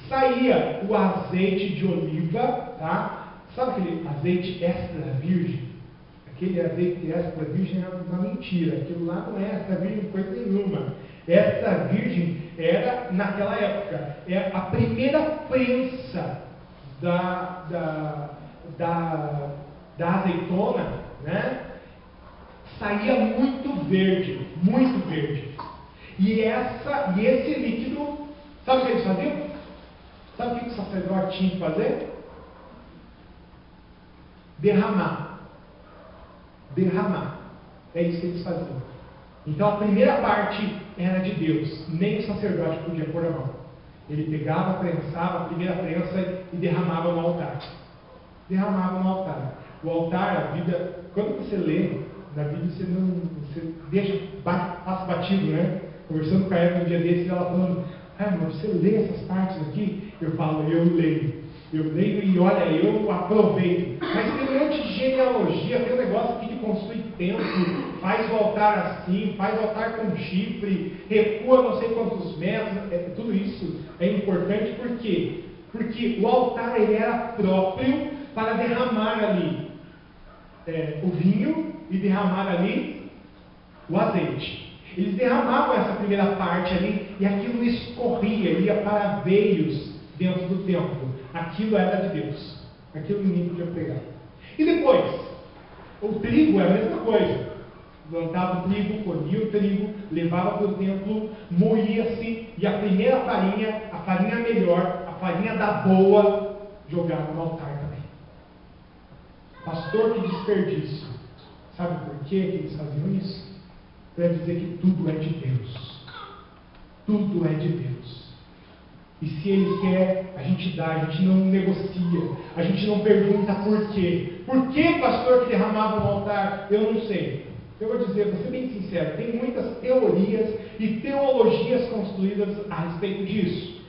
saía o azeite de oliva, tá? Sabe aquele azeite extra virgem? Aquele azeite extra virgem é uma mentira, aquilo lá não é extra virgem coisa nenhuma. Extra virgem era, naquela época, a primeira prensa da azeitona, né? Saía muito verde, muito verde. E esse líquido, sabe o que eles faziam? Sabe o que o sacerdote tinha que fazer? Derramar. É isso que eles faziam. Então a primeira parte era de Deus, nem o sacerdote podia pôr a mão. Ele pegava, prensava a primeira prensa e derramava no altar. O altar, a Bíblia, quando você lê na Bíblia, você deixa, passa batido, né? Conversando com a Eva um dia desses, ela falando: mas você lê essas partes aqui? Eu falo: eu leio e olha, eu aproveito. Mas tem um monte de genealogia, tem um negócio aqui de construir templo, faz o altar assim, faz o altar com chifre, recua não sei quantos metros, tudo isso é importante. Por quê? Porque o altar ele era próprio para derramar ali o vinho e derramar ali o azeite. Eles derramavam essa primeira parte ali e aquilo escorria, ia para veios dentro do templo. Aquilo era de Deus. Aquilo ninguém podia pegar. E depois, o trigo é a mesma coisa. Plantava o trigo, colhia o trigo, levava para o templo, moía-se, e a primeira farinha, a farinha melhor, a farinha da boa, jogava no altar também. Pastor, que desperdício. Sabe por que eles faziam isso? Para dizer que tudo é de Deus. Tudo é de Deus. E se Ele quer, a gente dá, a gente não negocia, a gente não pergunta por quê. Por que, pastor, que derramava no altar? Eu não sei. Eu vou dizer, vou ser bem sincero, tem muitas teorias e teologias construídas a respeito disso.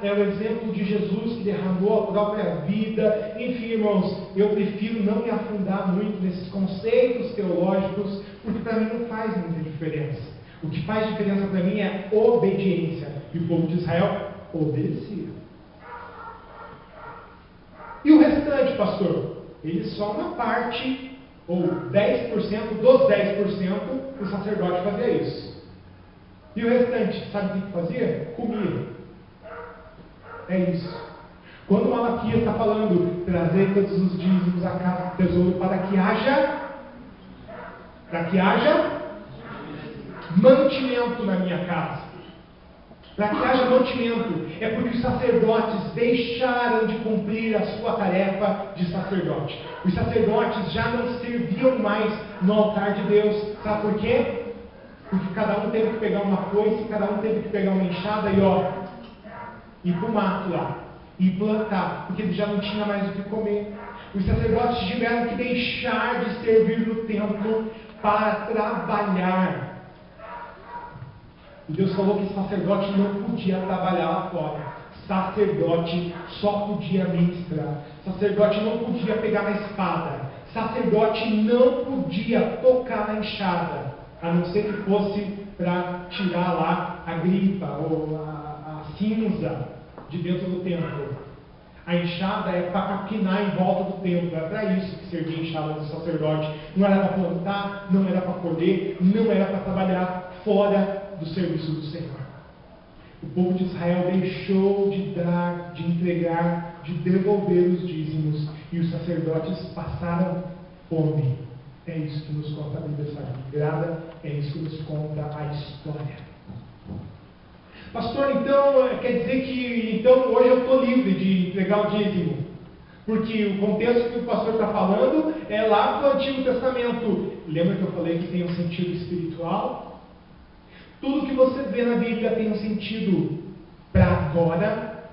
É o exemplo de Jesus que derramou a própria vida. Enfim, irmãos, eu prefiro não me afundar muito nesses conceitos teológicos, porque para mim não faz muita diferença. O que faz diferença para mim é obediência. E o povo de Israel obedecia. E o restante, pastor? Ele só uma parte, ou 10% dos 10%, o sacerdote fazia isso. E o restante, sabe o que fazia? Comia. É isso. Quando Malaquias está falando, trazer todos os dízimos à casa do tesouro para que haja mantimento na minha casa. Para que haja mantimento, é porque os sacerdotes deixaram de cumprir a sua tarefa de sacerdote. Os sacerdotes já não serviam mais no altar de Deus. Sabe por quê? Porque cada um teve que pegar uma foice, cada um teve que pegar uma enxada e ir para o mato lá, e plantar, porque ele já não tinha mais o que comer. Os sacerdotes tiveram que deixar de servir no templo para trabalhar. E Deus falou que sacerdote não podia trabalhar lá fora. Sacerdote só podia ministrar. Sacerdote não podia pegar na espada. Sacerdote não podia tocar na enxada, a não ser que fosse para tirar lá a gripa ou a cinza de dentro do templo. A enxada é para capinar em volta do templo. É para isso que servia a enxada do sacerdote. Não era para plantar, não era para colher, não era para trabalhar fora do serviço do Senhor. O povo de Israel deixou de dar, de entregar, de devolver os dízimos, e os sacerdotes passaram fome. É isso que nos conta a Bíblia Sagrada, é isso que nos conta a história. Pastor, então quer dizer que então hoje eu estou livre de entregar o dízimo? Porque o contexto que o pastor está falando é lá do Antigo Testamento. Lembra que eu falei que tem um sentido espiritual? Tudo que você vê na Bíblia tem um sentido para agora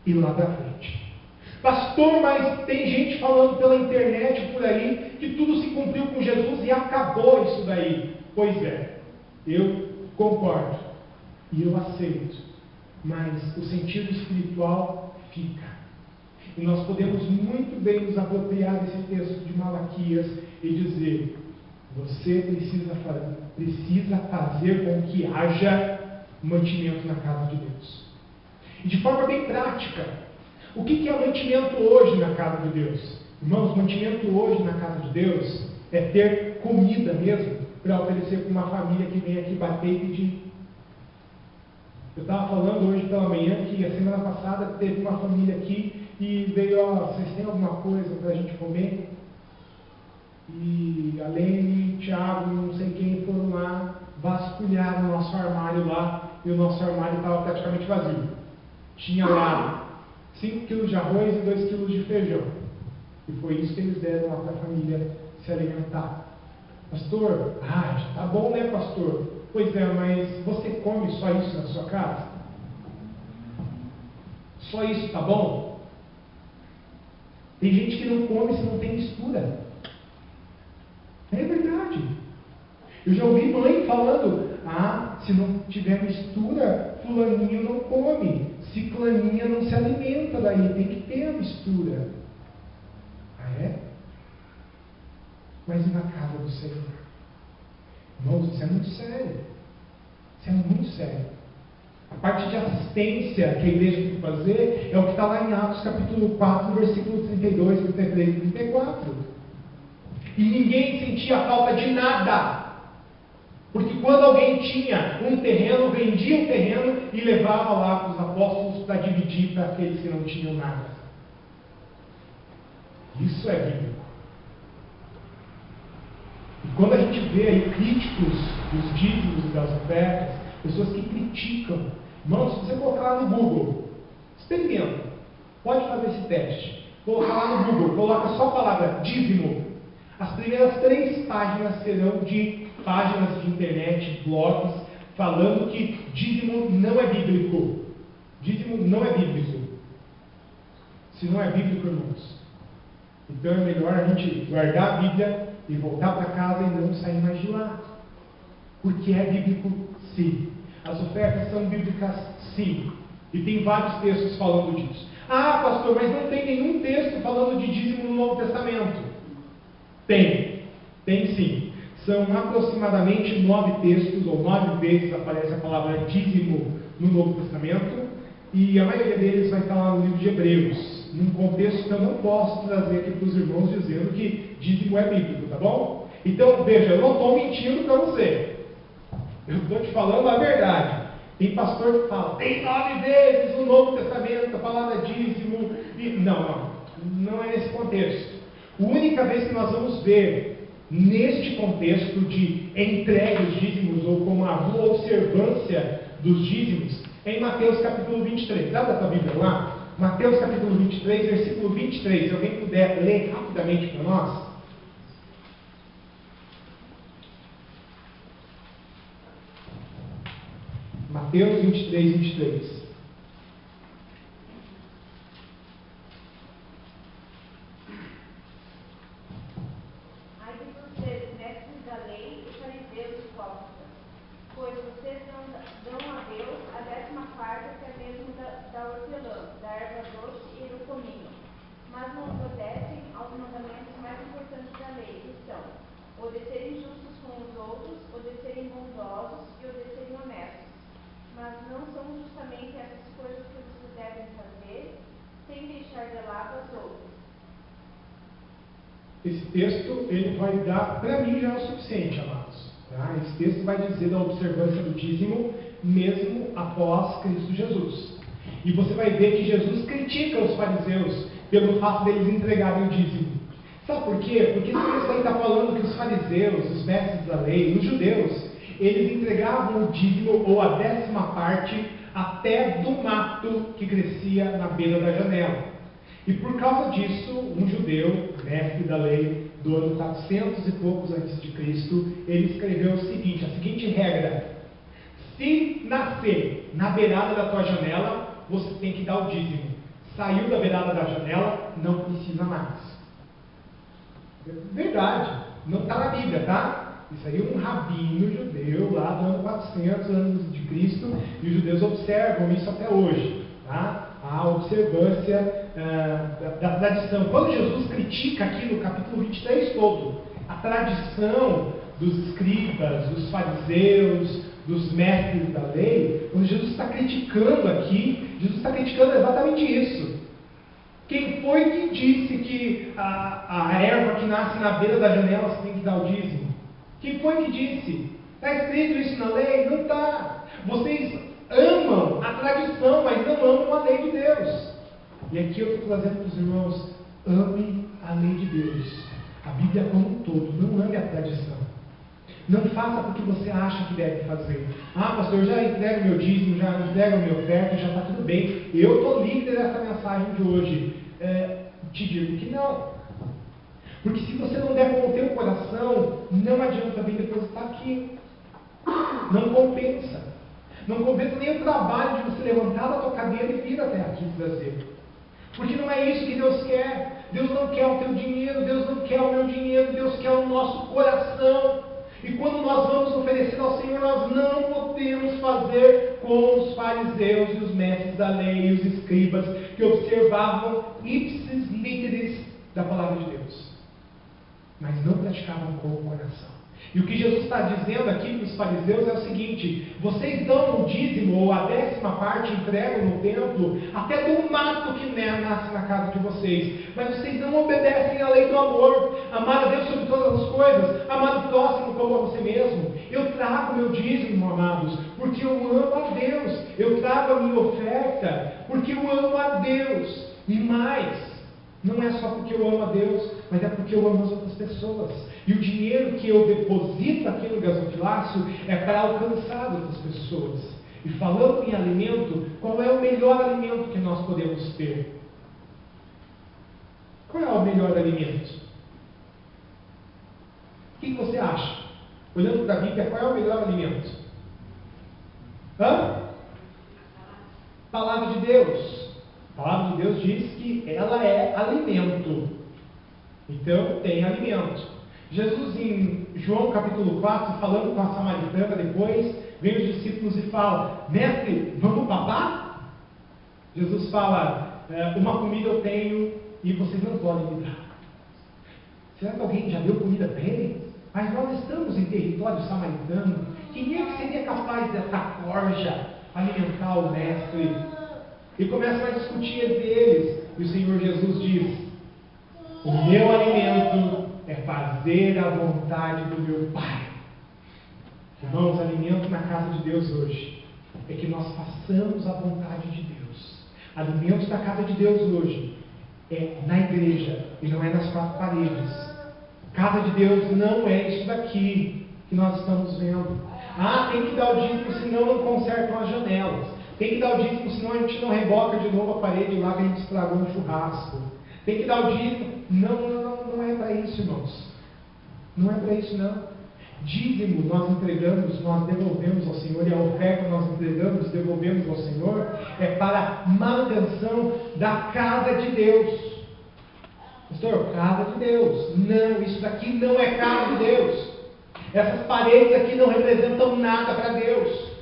e lá para frente. Pastor, mas tem gente falando pela internet por aí que tudo se cumpriu com Jesus e acabou isso daí. Pois é, eu concordo e eu aceito, mas o sentido espiritual fica. E nós podemos muito bem nos apropriar desse texto de Malaquias e dizer: você precisa fazer com que haja mantimento na casa de Deus. E de forma bem prática, o que é mantimento hoje na casa de Deus? Irmãos, mantimento hoje na casa de Deus é ter comida mesmo para oferecer para uma família que vem aqui bater e pedir. Eu estava falando hoje pela manhã que a semana passada teve uma família aqui e veio: vocês têm alguma coisa para a gente comer? E a Lene, Thiago, não sei quem foram lá, vasculharam o nosso armário lá, e o nosso armário estava praticamente vazio. Tinha lá 5 quilos de arroz e 2 quilos de feijão. E foi isso que eles deram lá para a família se alimentar. Pastor, tá bom, né, pastor? Pois é, mas você come só isso na sua casa? Só isso tá bom? Tem gente que não come se não tem mistura. É verdade. Eu já ouvi mãe falando: se não tiver mistura, fulaninho não come, ciclaninha não se alimenta, daí tem que ter a mistura. É? Mas e na casa do Senhor? Irmãos, isso é muito sério. Isso é muito sério. A parte de assistência que a igreja tem que fazer é o que está lá em Atos capítulo 4, versículo 32, 33 e 34. E ninguém sentia falta de nada. Porque quando alguém tinha um terreno, vendia o terreno e levava lá para os apóstolos para dividir para aqueles que não tinham nada. Isso é bíblico. E quando a gente vê aí críticos dos dízimos e das ofertas, pessoas que criticam, irmãos, se você colocar lá no Google, experimenta, pode fazer esse teste, colocar lá no Google, coloca só a palavra dízimo. As primeiras 3 páginas serão de páginas de internet, blogs, falando que dízimo não é bíblico. Dízimo não é bíblico. Se não é bíblico, irmãos, então é melhor a gente guardar a Bíblia e voltar para casa e não sair mais de lá. Porque é bíblico, sim. As ofertas são bíblicas, sim. E tem vários textos falando disso. Pastor, mas não tem nenhum texto falando de dízimo no Novo Testamento. Tem sim. São aproximadamente 9 textos, ou 9 vezes aparece a palavra dízimo no Novo Testamento, e a maioria deles vai estar lá no livro de Hebreus, num contexto que eu não posso trazer aqui para os irmãos dizendo que dízimo é bíblico, tá bom? Então, veja, eu não estou mentindo para você. Eu estou te falando a verdade. Tem pastor que fala, tem 9 vezes no Novo Testamento a palavra dízimo. Não é nesse contexto. A única vez que nós vamos ver neste contexto de entregue os dízimos ou como a boa observância dos dízimos é em Mateus capítulo 23. Abre a tua Bíblia lá. Mateus capítulo 23, versículo 23. Se alguém puder ler rapidamente para nós. Mateus 23, 23. Ai de vocês, mestres da lei e fariseus hipócritas, pois vocês dão a Deus a 10ª parte até mesmo da hortelã, da erva doce e do cominho, mas não obedecem aos mandamentos mais importantes da lei, que são o de serem justos com os outros, o de serem bondosos e o de serem honestos. Mas não são justamente essas coisas que vocês devem fazer, sem deixar de lado as outras. Esse texto, ele vai dar, para mim já é o suficiente, amados. Tá? Esse texto vai dizer da observância do dízimo, mesmo após Cristo Jesus. E você vai ver que Jesus critica os fariseus pelo fato deles entregarem o dízimo. Sabe por quê? Porque esse texto aí está falando que os fariseus, os mestres da lei, os judeus, eles entregavam o dízimo ou a 10ª parte até do mato que crescia na beira da janela. E por causa disso, um judeu, mestre da lei, do ano 400 e poucos antes de Cristo, ele escreveu o seguinte, a seguinte regra: se nascer na beirada da tua janela, você tem que dar o dízimo. Saiu da beirada da janela, não precisa mais. Verdade, não está na Bíblia, tá? Isso aí é um rabino judeu lá do ano 400 antes de Cristo, e os judeus observam isso até hoje, tá? A observância da tradição. Quando Jesus critica aqui no capítulo 23 todo, a tradição dos escribas, dos fariseus, dos mestres da lei, quando Jesus está criticando aqui, Jesus está criticando exatamente isso. Quem foi que disse que a erva que nasce na beira da janela você tem que dar o dízimo? Quem foi que disse? Está escrito isso na lei? Não está. Vocês amam a tradição, mas não amam a lei de Deus. E aqui eu estou trazendo para os irmãos: amem a lei de Deus. A Bíblia como um todo, não ame a tradição. Não faça porque você acha que deve fazer. Ah, pastor, eu já entrego meu dízimo, já entrego a minha oferta, já está tudo bem. Eu estou livre dessa mensagem de hoje. Te digo que não. Porque se você não der com o teu coração, não adianta vir depositar aqui. Não compensa. Não compensa nem o trabalho de você levantar da tua cadeira e vir até aqui trazer. Porque não é isso que Deus quer. Deus não quer o teu dinheiro, Deus não quer o meu dinheiro, Deus quer o nosso coração. E quando nós vamos oferecer ao Senhor, nós não podemos fazer como os fariseus e os mestres da lei e os escribas, que observavam ipsis literis da palavra de Deus, mas não praticavam com o coração. E o que Jesus está dizendo aqui para os fariseus é o seguinte: vocês dão o dízimo ou a 10ª parte, entregam no templo, até do mato que nasce na casa de vocês, mas vocês não obedecem à lei do amor, amar a Deus sobre todas as coisas, amar o próximo como a você mesmo. Eu trago meu dízimo, amados, porque eu amo a Deus. Eu trago a minha oferta porque eu amo a Deus. E mais, não é só porque eu amo a Deus, mas é porque eu amo as outras pessoas. E o dinheiro que eu deposito aqui no gasofilácio é para alcançar outras pessoas. E falando em alimento, qual é o melhor alimento que nós podemos ter? Qual é o melhor alimento? O que você acha? Olhando para a Bíblia, qual é o melhor alimento? Palavra de Deus. A palavra de Deus diz que ela é alimento. Então, tem alimento. Jesus, em João capítulo 4, falando com a samaritana depois, vem os discípulos e fala: mestre, vamos papar? Jesus fala: uma comida eu tenho e vocês não podem me dar. Será que alguém já deu comida para ele? Mas nós estamos em território samaritano. Quem é que seria capaz dessa corja alimentar o mestre? E começam a discutir entre eles. E o Senhor Jesus diz: o meu alimento é fazer a vontade do meu Pai. Irmãos, alimento na casa de Deus hoje é que nós façamos a vontade de Deus. Alimentos da casa de Deus hoje é na igreja e não é nas quatro paredes. Casa de Deus não é isso daqui que nós estamos vendo. Tem que dar o dízimo, senão não consertam as janelas. Tem que dar o dízimo, senão a gente não reboca de novo a parede lá que a gente estragou no churrasco. Tem que dar o dízimo. Não é para isso, irmãos. Não é para isso, não. Dízimo nós entregamos, nós devolvemos ao Senhor, e a oferta nós entregamos, devolvemos ao Senhor, é para a manutenção da casa de Deus. Pastor, casa de Deus. Não, isso daqui não é casa de Deus. Essas paredes aqui não representam nada para Deus.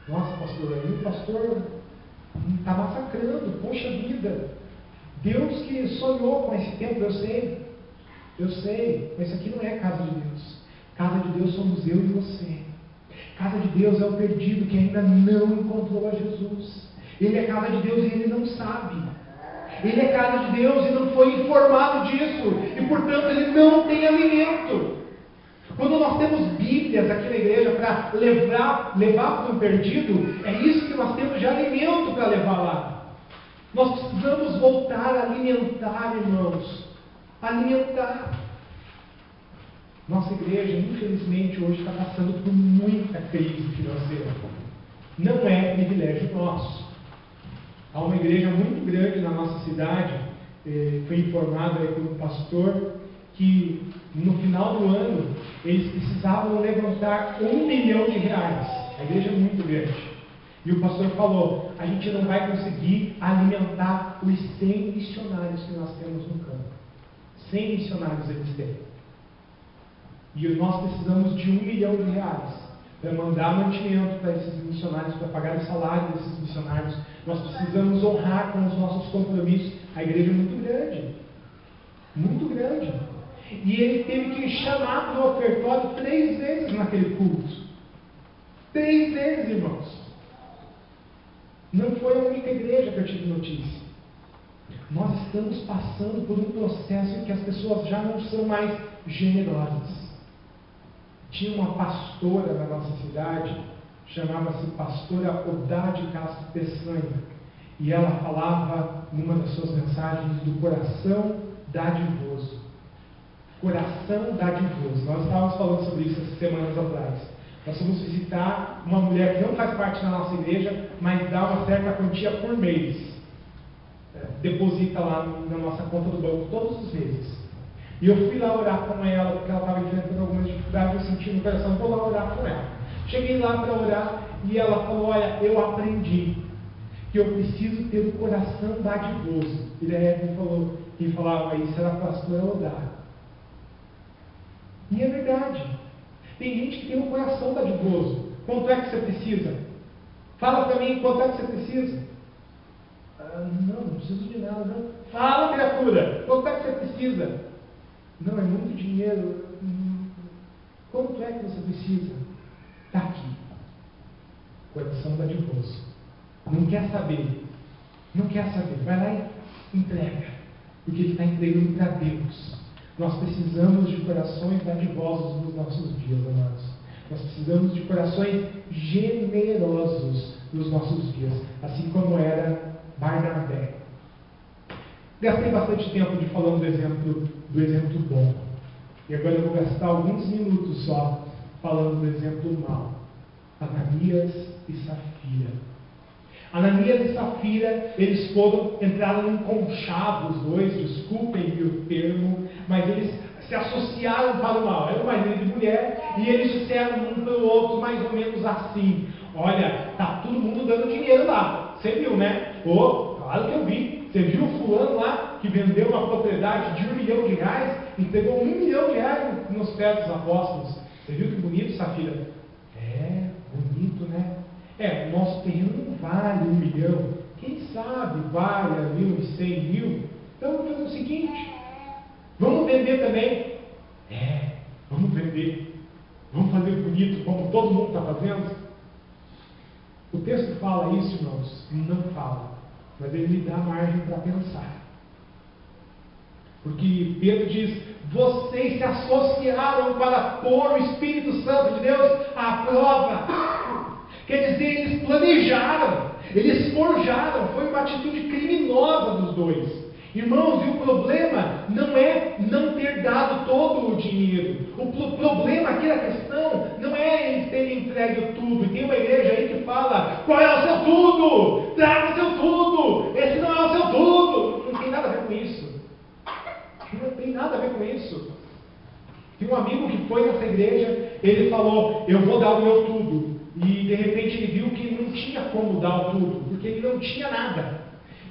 Nossa, pastor, aí o pastor está massacrando. Poxa vida. Deus que sonhou com esse tempo, eu sei, mas isso aqui não é casa de Deus. Casa de Deus somos eu e você. Casa de Deus é o perdido que ainda não encontrou a Jesus. Ele é casa de Deus e ele não sabe. Ele é casa de Deus e não foi informado disso. E portanto ele não tem alimento. Quando nós temos Bíblias aqui na igreja para levar para um perdido, é isso que nós temos de alimento para levar lá. Nós precisamos voltar a alimentar, irmãos. Alimentar. Nossa igreja, infelizmente, hoje está passando por muita crise financeira. Não é privilégio nosso. Há uma igreja muito grande na nossa cidade, foi informado aí por um pastor, que no final do ano eles precisavam levantar R$1 milhão. A igreja é muito grande. E o pastor falou: a gente não vai conseguir alimentar os 100 missionários que nós temos no campo. 100 missionários eles têm. E nós precisamos de R$1 milhão para mandar mantimento para esses missionários, para pagar o salário desses missionários. Nós precisamos honrar com os nossos compromissos. A igreja é muito grande. Muito grande. E ele teve que chamar para o ofertório 3 vezes naquele culto. 3 vezes, irmãos. Não foi a única igreja que eu tive notícia. Nós estamos passando por um processo em que as pessoas já não são mais generosas. Tinha uma pastora na nossa cidade, chamava-se pastora Odade Castro Peçanha, e ela falava numa das suas mensagens do coração dadivoso. Coração dadivoso. Nós estávamos falando sobre isso essas semanas atrás. Nós fomos visitar uma mulher que não faz parte da nossa igreja, mas dá uma certa quantia por mês. Deposita lá na nossa conta do banco todos os meses. E eu fui lá orar com ela, porque ela estava enfrentando algumas dificuldades, eu senti no coração, vou lá orar com ela. Cheguei lá para orar e ela falou: olha, eu aprendi que eu preciso ter um coração dadivoso. E daí quem falava isso era a pastora Odar. E é verdade. Tem gente que tem um coração dadivoso. Quanto é que você precisa? Fala para mim, quanto é que você precisa? Não preciso de nada, não. Fala, criatura, quanto é que você precisa? Não, é muito dinheiro. Quanto é que você precisa? Está aqui. Coração dadivoso. Não quer saber. Não quer saber. Vai lá e entrega. Porque ele está entregando para Deus. Nós precisamos de corações dadivosos nos nossos dias, amados. Nós precisamos de corações generosos nos nossos dias. Assim como era Barnabé. Gastei bastante tempo falando do exemplo bom. E agora eu vou gastar alguns minutos só falando do exemplo mau. Ananias e Safira. Ananias e Safira, eles entraram num conchavo, os dois, desculpem o termo, mas eles se associaram para o mal. Era um marido e mulher, e eles disseram um para o outro mais ou menos assim: olha, tá todo mundo dando dinheiro lá. Você viu, né? Claro que eu vi. Você viu o fulano lá que vendeu uma propriedade de R$1 milhão, entregou R$1 milhão nos pés dos apóstolos. Você viu que bonito, Safira? Bonito, né? O nosso terreno não vale R$1 milhão. Quem sabe vale ali uns 100 mil? Então vamos fazer o seguinte: vamos vender também. Vamos vender. Vamos fazer bonito, como todo mundo está fazendo. O texto fala isso, irmãos? Não fala. Mas ele me dá margem para pensar. Porque Pedro diz: vocês se associaram para pôr o Espírito Santo de Deus à prova. Quer dizer, eles planejaram, eles forjaram, foi uma atitude criminosa dos dois. Irmãos, e o problema não é não ter dado todo o dinheiro. O problema aqui, a questão, não é eles terem entregue tudo. E tem uma igreja aí que fala: qual é o seu tudo? Traga o seu tudo! Esse não é o seu tudo! Não tem nada a ver com isso. Não tem nada a ver com isso. Tem um amigo que foi nessa igreja, ele falou: eu vou dar o meu tudo. E de repente ele viu que ele não tinha como dar o tudo, porque ele não tinha nada.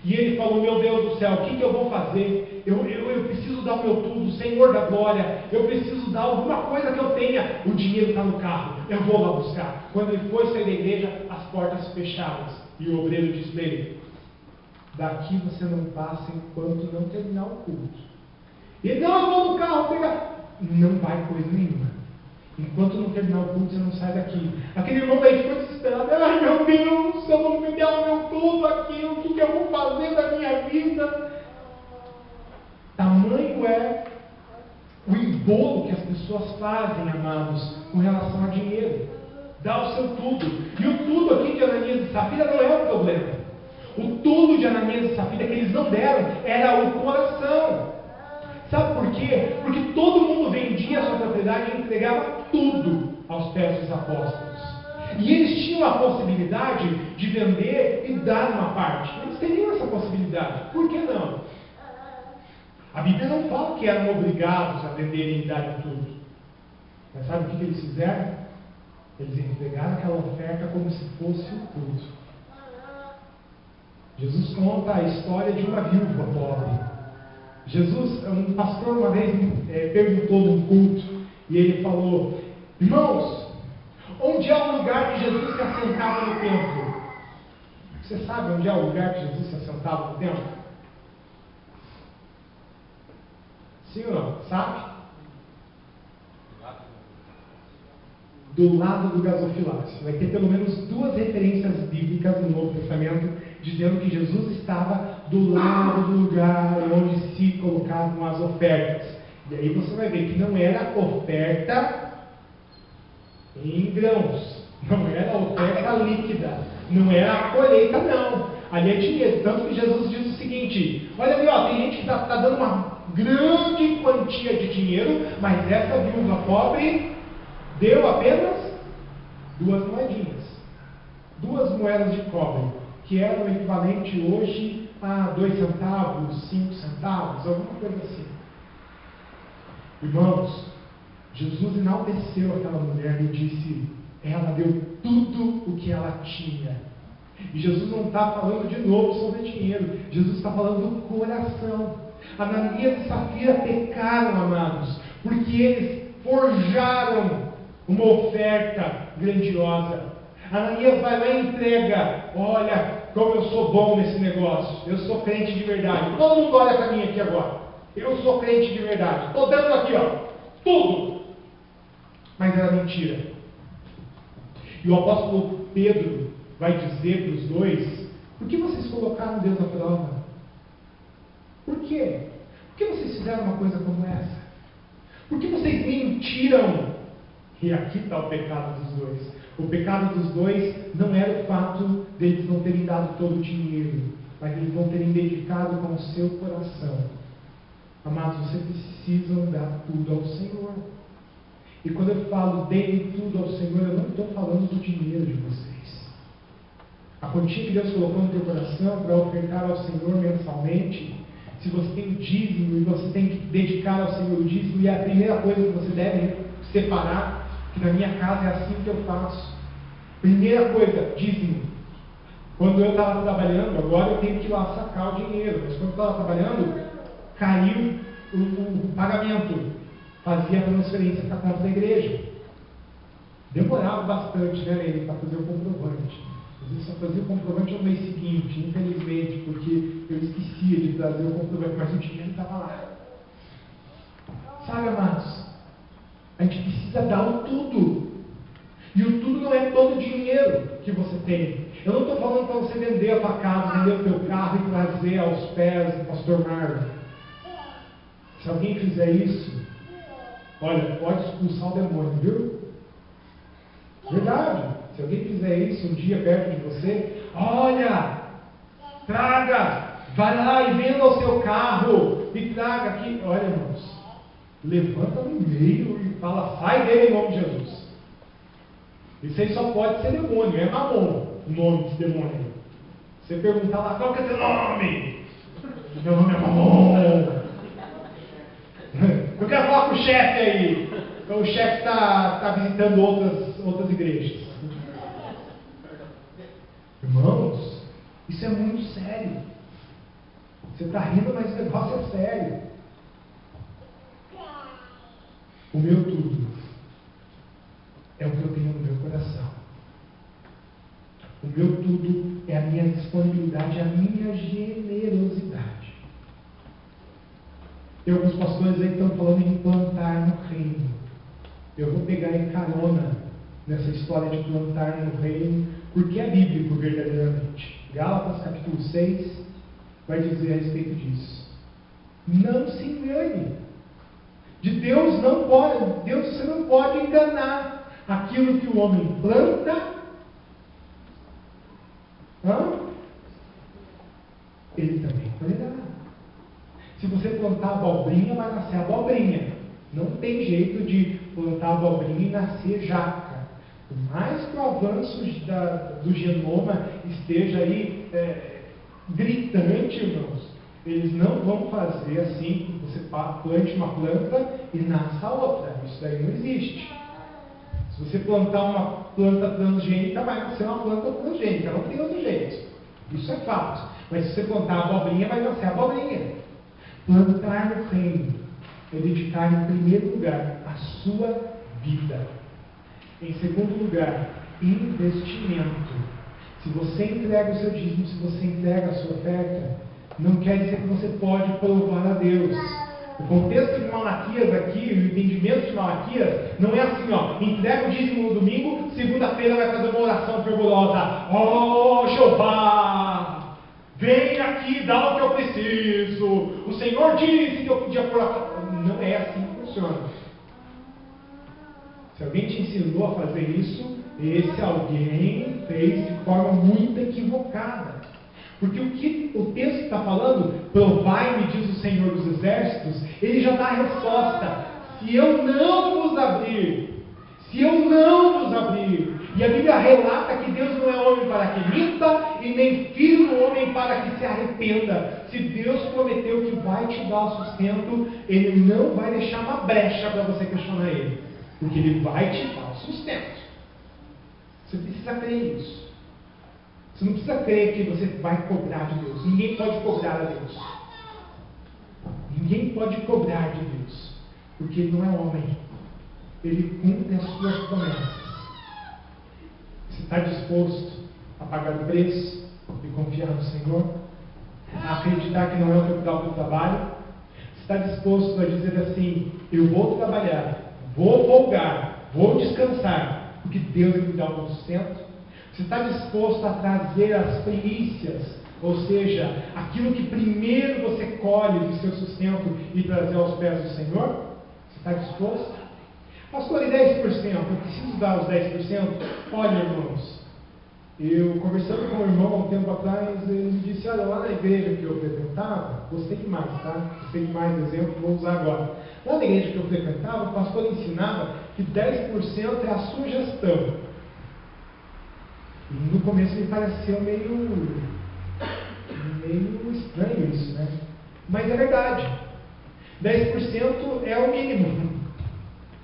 E ele falou: meu Deus do céu, o que eu vou fazer? Eu preciso dar o meu tudo, Senhor da glória. Eu preciso dar alguma coisa que eu tenha. O dinheiro está no carro, eu vou lá buscar. Quando ele foi sair da igreja, as portas fechadas. E o obreiro disse para ele: daqui você não passa enquanto não terminar o culto. E ele: não, eu vou no carro pegar. Não vai coisa nenhuma. Enquanto não terminar o culto, você não sai daqui. Aquele irmão daí ficou desesperado. Ai, meu Deus, se eu não me der o meu tudo aqui, o que eu vou fazer da minha vida? Tamanho é o embolo que as pessoas fazem, amados, com relação a dinheiro. Dá o seu tudo. E o tudo aqui de Ananias e Safira não é o problema. O tudo de Ananias e Safira que eles não deram era o coração. Sabe por quê? Porque todo mundo vendia a sua propriedade e entregava tudo aos pés dos apóstolos. E eles tinham a possibilidade de vender e dar uma parte. Eles teriam essa possibilidade. Por que não? A Bíblia não fala que eram obrigados a venderem e darem tudo. Mas sabe o que eles fizeram? Eles entregaram aquela oferta como se fosse o tudo. Jesus conta a história de uma viúva pobre. Jesus, um pastor uma vez perguntou num culto, e ele falou: irmãos, onde é o lugar que Jesus se assentava no templo? Você sabe onde é o lugar que Jesus se assentava no templo? Sim ou não? Sabe? Do lado do gasofilácio. Vai ter pelo menos 2 referências bíblicas no Novo Testamento dizendo que Jesus estava do lado do lugar onde se colocavam as ofertas. E aí você vai ver que não era oferta em grãos, não era oferta líquida, não era a colheita, não. Ali é dinheiro. Tanto que Jesus diz o seguinte: olha ali, ó, tem gente que está dando uma grande quantia de dinheiro, mas essa viúva pobre deu apenas 2 moedinhas, 2 moedas de cobre, que eram o equivalente hoje a 2 centavos, 5 centavos, alguma coisa assim. Irmãos, Jesus enalteceu aquela mulher e disse: ela deu tudo o que ela tinha. E Jesus não está falando de novo sobre dinheiro, Jesus está falando do coração. Ananias e Safira pecaram, amados, porque eles forjaram uma oferta grandiosa. Ananias vai lá e entrega: olha como eu sou bom nesse negócio, eu sou crente de verdade. Todo mundo olha para mim aqui agora, eu sou crente de verdade, estou dando aqui, ó, tudo. Mas era mentira. E o apóstolo Pedro vai dizer para os dois: por que vocês colocaram Deus à prova? Por quê? Por que vocês fizeram uma coisa como essa? Por que vocês mentiram? E aqui está o pecado dos dois. O pecado dos dois não era o fato deles não terem dado todo o dinheiro, mas eles não terem dedicado com o seu coração. Amados, vocês precisam dar tudo ao Senhor. E quando eu falo deem tudo ao Senhor, eu não estou falando do dinheiro de vocês. A quantia que Deus colocou no teu coração para ofertar ao Senhor mensalmente, se você tem o dízimo e você tem que dedicar ao Senhor o dízimo, e é a primeira coisa que você deve separar, que na minha casa é assim que eu faço. Primeira coisa, dízimo. Quando eu estava trabalhando, agora eu tenho que ir lá sacar o dinheiro, mas quando eu estava trabalhando, caiu o pagamento, fazia a transferência para a conta da igreja. Demorava bastante, né, Lene, para fazer o comprovante. Às vezes só fazia o comprovante no mês seguinte, infelizmente, porque eu esquecia de trazer o comprovante, mas o dinheiro estava lá. Sabe, amados, a gente precisa dar o tudo. E o tudo não é todo o dinheiro que você tem. Eu não estou falando para você vender a tua casa, vender o teu carro e trazer aos pés do pastor Marlon. Se alguém fizer isso, olha, pode expulsar o demônio, viu? Verdade. Se alguém fizer isso, disse um dia perto de você: olha, traga, vai lá e venda o seu carro e traga aqui. Olha, irmãos, levanta no meio e fala: sai dele em nome de Jesus. Isso aí só pode ser demônio, é Mamon o nome desse demônio aí. Você perguntar lá: qual que é teu nome? Meu nome é Mamon. Eu quero falar com o chefe aí. Então, o chefe está visitando outras igrejas. Irmãos, isso é muito sério. Você está rindo, mas o negócio é sério. O meu tudo é o que eu tenho no meu coração. O meu tudo é a minha disponibilidade, a minha generosidade. Tem alguns pastores aí que estão falando em plantar no reino. Eu vou pegar em carona nessa história de plantar no reino, porque é bíblico verdadeiramente. Gálatas capítulo 6 vai dizer a respeito disso. Não se engane. De Deus não pode, Deus você não pode enganar. Aquilo que o homem planta, ele também colherá. Se você plantar abobrinha, vai nascer abobrinha. Não tem jeito de plantar abobrinha e nascer jaca. Por mais que o avanço do genoma esteja aí gritante, irmãos, eles não vão fazer assim que você plante uma planta e nasça outra. Isso daí não existe. Se você plantar uma planta transgênica, vai nascer uma planta transgênica. Não tem outro jeito. Isso é fato. Mas se você plantar abobrinha, vai nascer abobrinha. Plantar no reino é dedicar em primeiro lugar a sua vida. Em segundo lugar, investimento. Se você entrega o seu dízimo, se você entrega a sua oferta, não quer dizer que você pode provar a Deus. O contexto de Malaquias aqui, o entendimento de Malaquias, não é assim, entrega o dízimo no domingo, segunda-feira vai fazer uma oração fervorosa. Oh, Jeová, vem aqui, dá o que eu preciso. O Senhor disse que eu podia pôr a... Não é assim que funciona. Se alguém te ensinou a fazer isso, esse alguém fez de forma muito equivocada. Porque o que o texto está falando, provai-me, diz o Senhor dos Exércitos, ele já dá a resposta. Se eu não vos abrir, e a Bíblia relata que Deus não é homem para que minta, e nem filho do homem para que se arrependa. Se Deus prometeu que vai te dar o sustento, Ele não vai deixar uma brecha para você questionar Ele, porque Ele vai te dar o sustento. Você precisa crer nisso. Você não precisa crer que você vai cobrar de Deus. Ninguém pode cobrar a Deus. Ninguém pode cobrar de Deus, porque Ele não é homem. Ele cumpre as suas promessas. Você está disposto a pagar o preço e confiar no Senhor? A acreditar que não é o teu próprio trabalho? Você está disposto a dizer assim: eu vou trabalhar, vou folgar, vou descansar, porque Deus me dá o sustento? Você está disposto a trazer as primícias, ou seja, aquilo que primeiro você colhe do seu sustento e trazer aos pés do Senhor? Você está disposto? Pastor, e 10%? Eu preciso dar os 10%? Olha, irmãos, eu conversando com um irmão há um tempo atrás, ele me disse: olha, lá na igreja que eu frequentava, gostei demais, tá? Gostei demais do exemplo, vou usar agora. Lá na igreja que eu frequentava, o pastor ensinava que 10% é a sugestão. E no começo me pareceu meio estranho isso, né? Mas é verdade. 10% é o mínimo.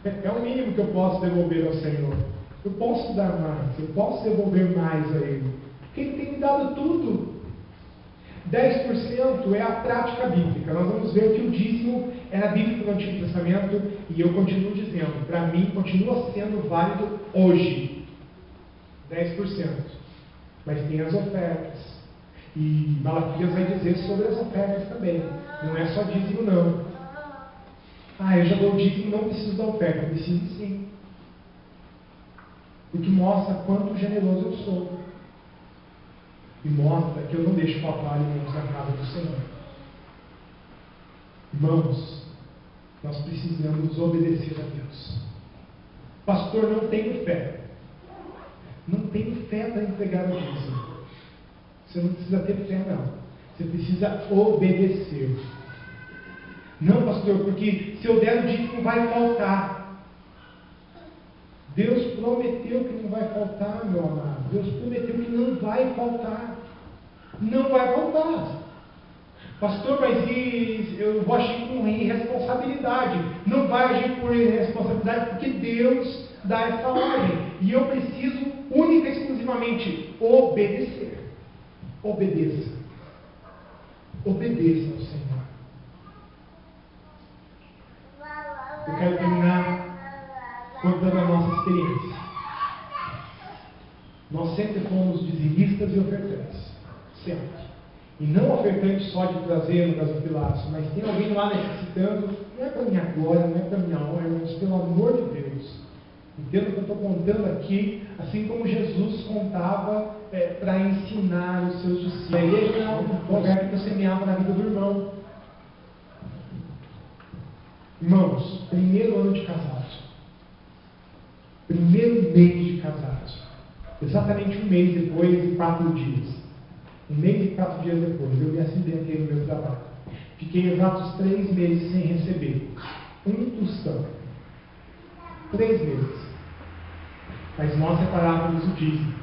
É o mínimo que eu posso devolver ao Senhor. Eu posso dar mais, eu posso devolver mais a Ele, porque Ele tem me dado tudo. 10% é a prática bíblica. Nós vamos ver que o dízimo era bíblico no Antigo Testamento, e eu continuo dizendo, para mim continua sendo válido hoje. 10%. Mas tem as ofertas. E Malaquias vai dizer sobre as ofertas também. Não é só dízimo, não. Eu já dou dízimo, não preciso da oferta. Eu preciso sim. O que mostra quanto generoso eu sou. E mostra que eu não deixo faltar alimentos na casa do Senhor. Irmãos, nós precisamos obedecer a Deus. Pastor, não tenho fé. Não tenho fé para entregar o dízimo. Você não precisa ter fé, não. Você precisa obedecer. Não, pastor, porque se eu der o dízimo vai faltar. Deus prometeu que não vai faltar, meu amado. Deus prometeu que não vai faltar. Não vai faltar. Pastor, mas eu vou agir com irresponsabilidade. Não vai agir por irresponsabilidade, porque Deus dá essa ordem. E eu preciso, única e exclusivamente, obedecer. Obedeça. Obedeça ao Senhor. Eu quero terminar contando a nossa experiência. Nós sempre fomos dizimistas e ofertantes. Sempre. E não ofertante só de trazer no gasofilaço, mas tem alguém lá necessitando. Não é para minha glória, não é para minha honra, irmãos, pelo amor de Deus. Entendo que eu estou contando aqui, assim como Jesus contava para ensinar os seus discípulos. A igreja é um lugar que eu semeava na vida do irmão. Irmãos, primeiro ano de casados. Primeiro mês de casados. Exatamente um mês depois e 4 dias. Um mês e 4 dias depois, eu me acidentei no meu trabalho. Fiquei exatos 3 meses sem receber um tostão. 3 meses. Mas nós separávamos o dízimo.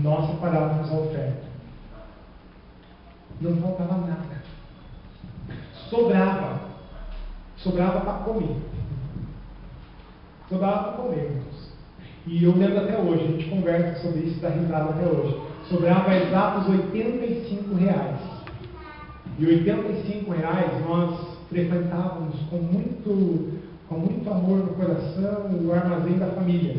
Nós separávamos a oferta. Não faltava nada. Sobrava. Sobrava para comer. Sobrava para comer, irmãos. E eu lembro até hoje, a gente conversa sobre isso, dá risada até hoje. Sobrava exatos R$85. E R$85 nós frequentávamos com muito amor no coração o armazém da família.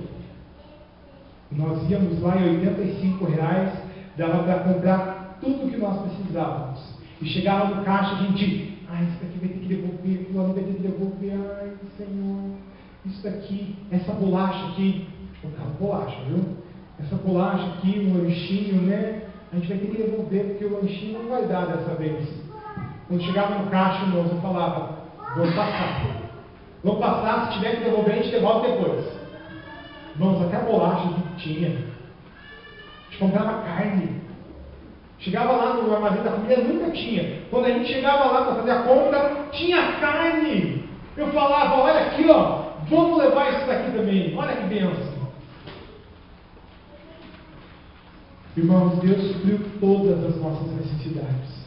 Nós íamos lá e R$85 dava para comprar tudo o que nós precisávamos. E chegava no caixa, a gente, isso daqui vai ter que devolver, fulano vai ter que devolver, Senhor, isso daqui, essa bolacha aqui, comprava bolacha, viu? Essa bolacha aqui, um lanchinho, né? A gente vai ter que devolver, porque o lanchinho não vai dar dessa vez. Quando chegava no caixa, irmãos, eu falava, vamos passar. Vamos passar, se tiver que devolver, a gente devolve depois. Irmãos, até a bolacha a gente tinha. A gente comprava carne. Chegava lá no armazém da família, nunca tinha. Quando a gente chegava lá para fazer a compra, tinha carne. Eu falava, olha aqui, ó, vamos levar isso daqui também. Olha que bênção. Irmãos, Deus supriu todas as nossas necessidades.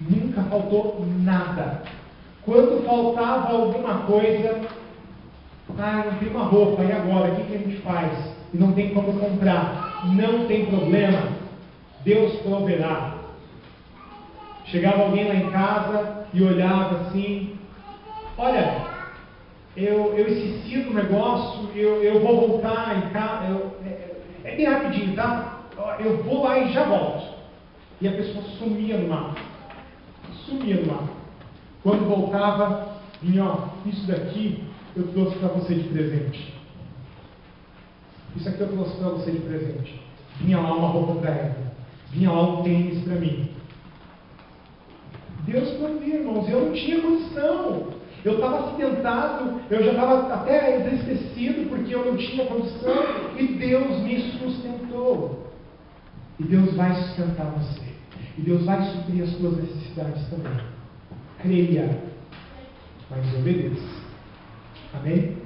Nunca faltou nada. Quando faltava alguma coisa, não tem uma roupa, e agora? O que a gente faz? E não tem como comprar. Não tem problema. Deus proverá. Chegava alguém lá em casa e olhava assim, olha, eu esqueci do negócio, eu vou voltar em casa, é bem rapidinho, tá? Eu vou lá e já volto. E a pessoa sumia no mato. Sumia no mato. Quando voltava, vinha, isso daqui eu trouxe para você de presente. Isso aqui eu trouxe para você de presente. Vinha lá uma roupa para ela. Vinha lá um tênis para mim. Deus provia, irmãos. Eu não tinha condição. Eu estava acidentado, eu já estava até entristecido porque eu não tinha condição. E Deus me sustentou. E Deus vai sustentar você. E Deus vai suprir as suas necessidades também. Creia, mas obedeça. Amém?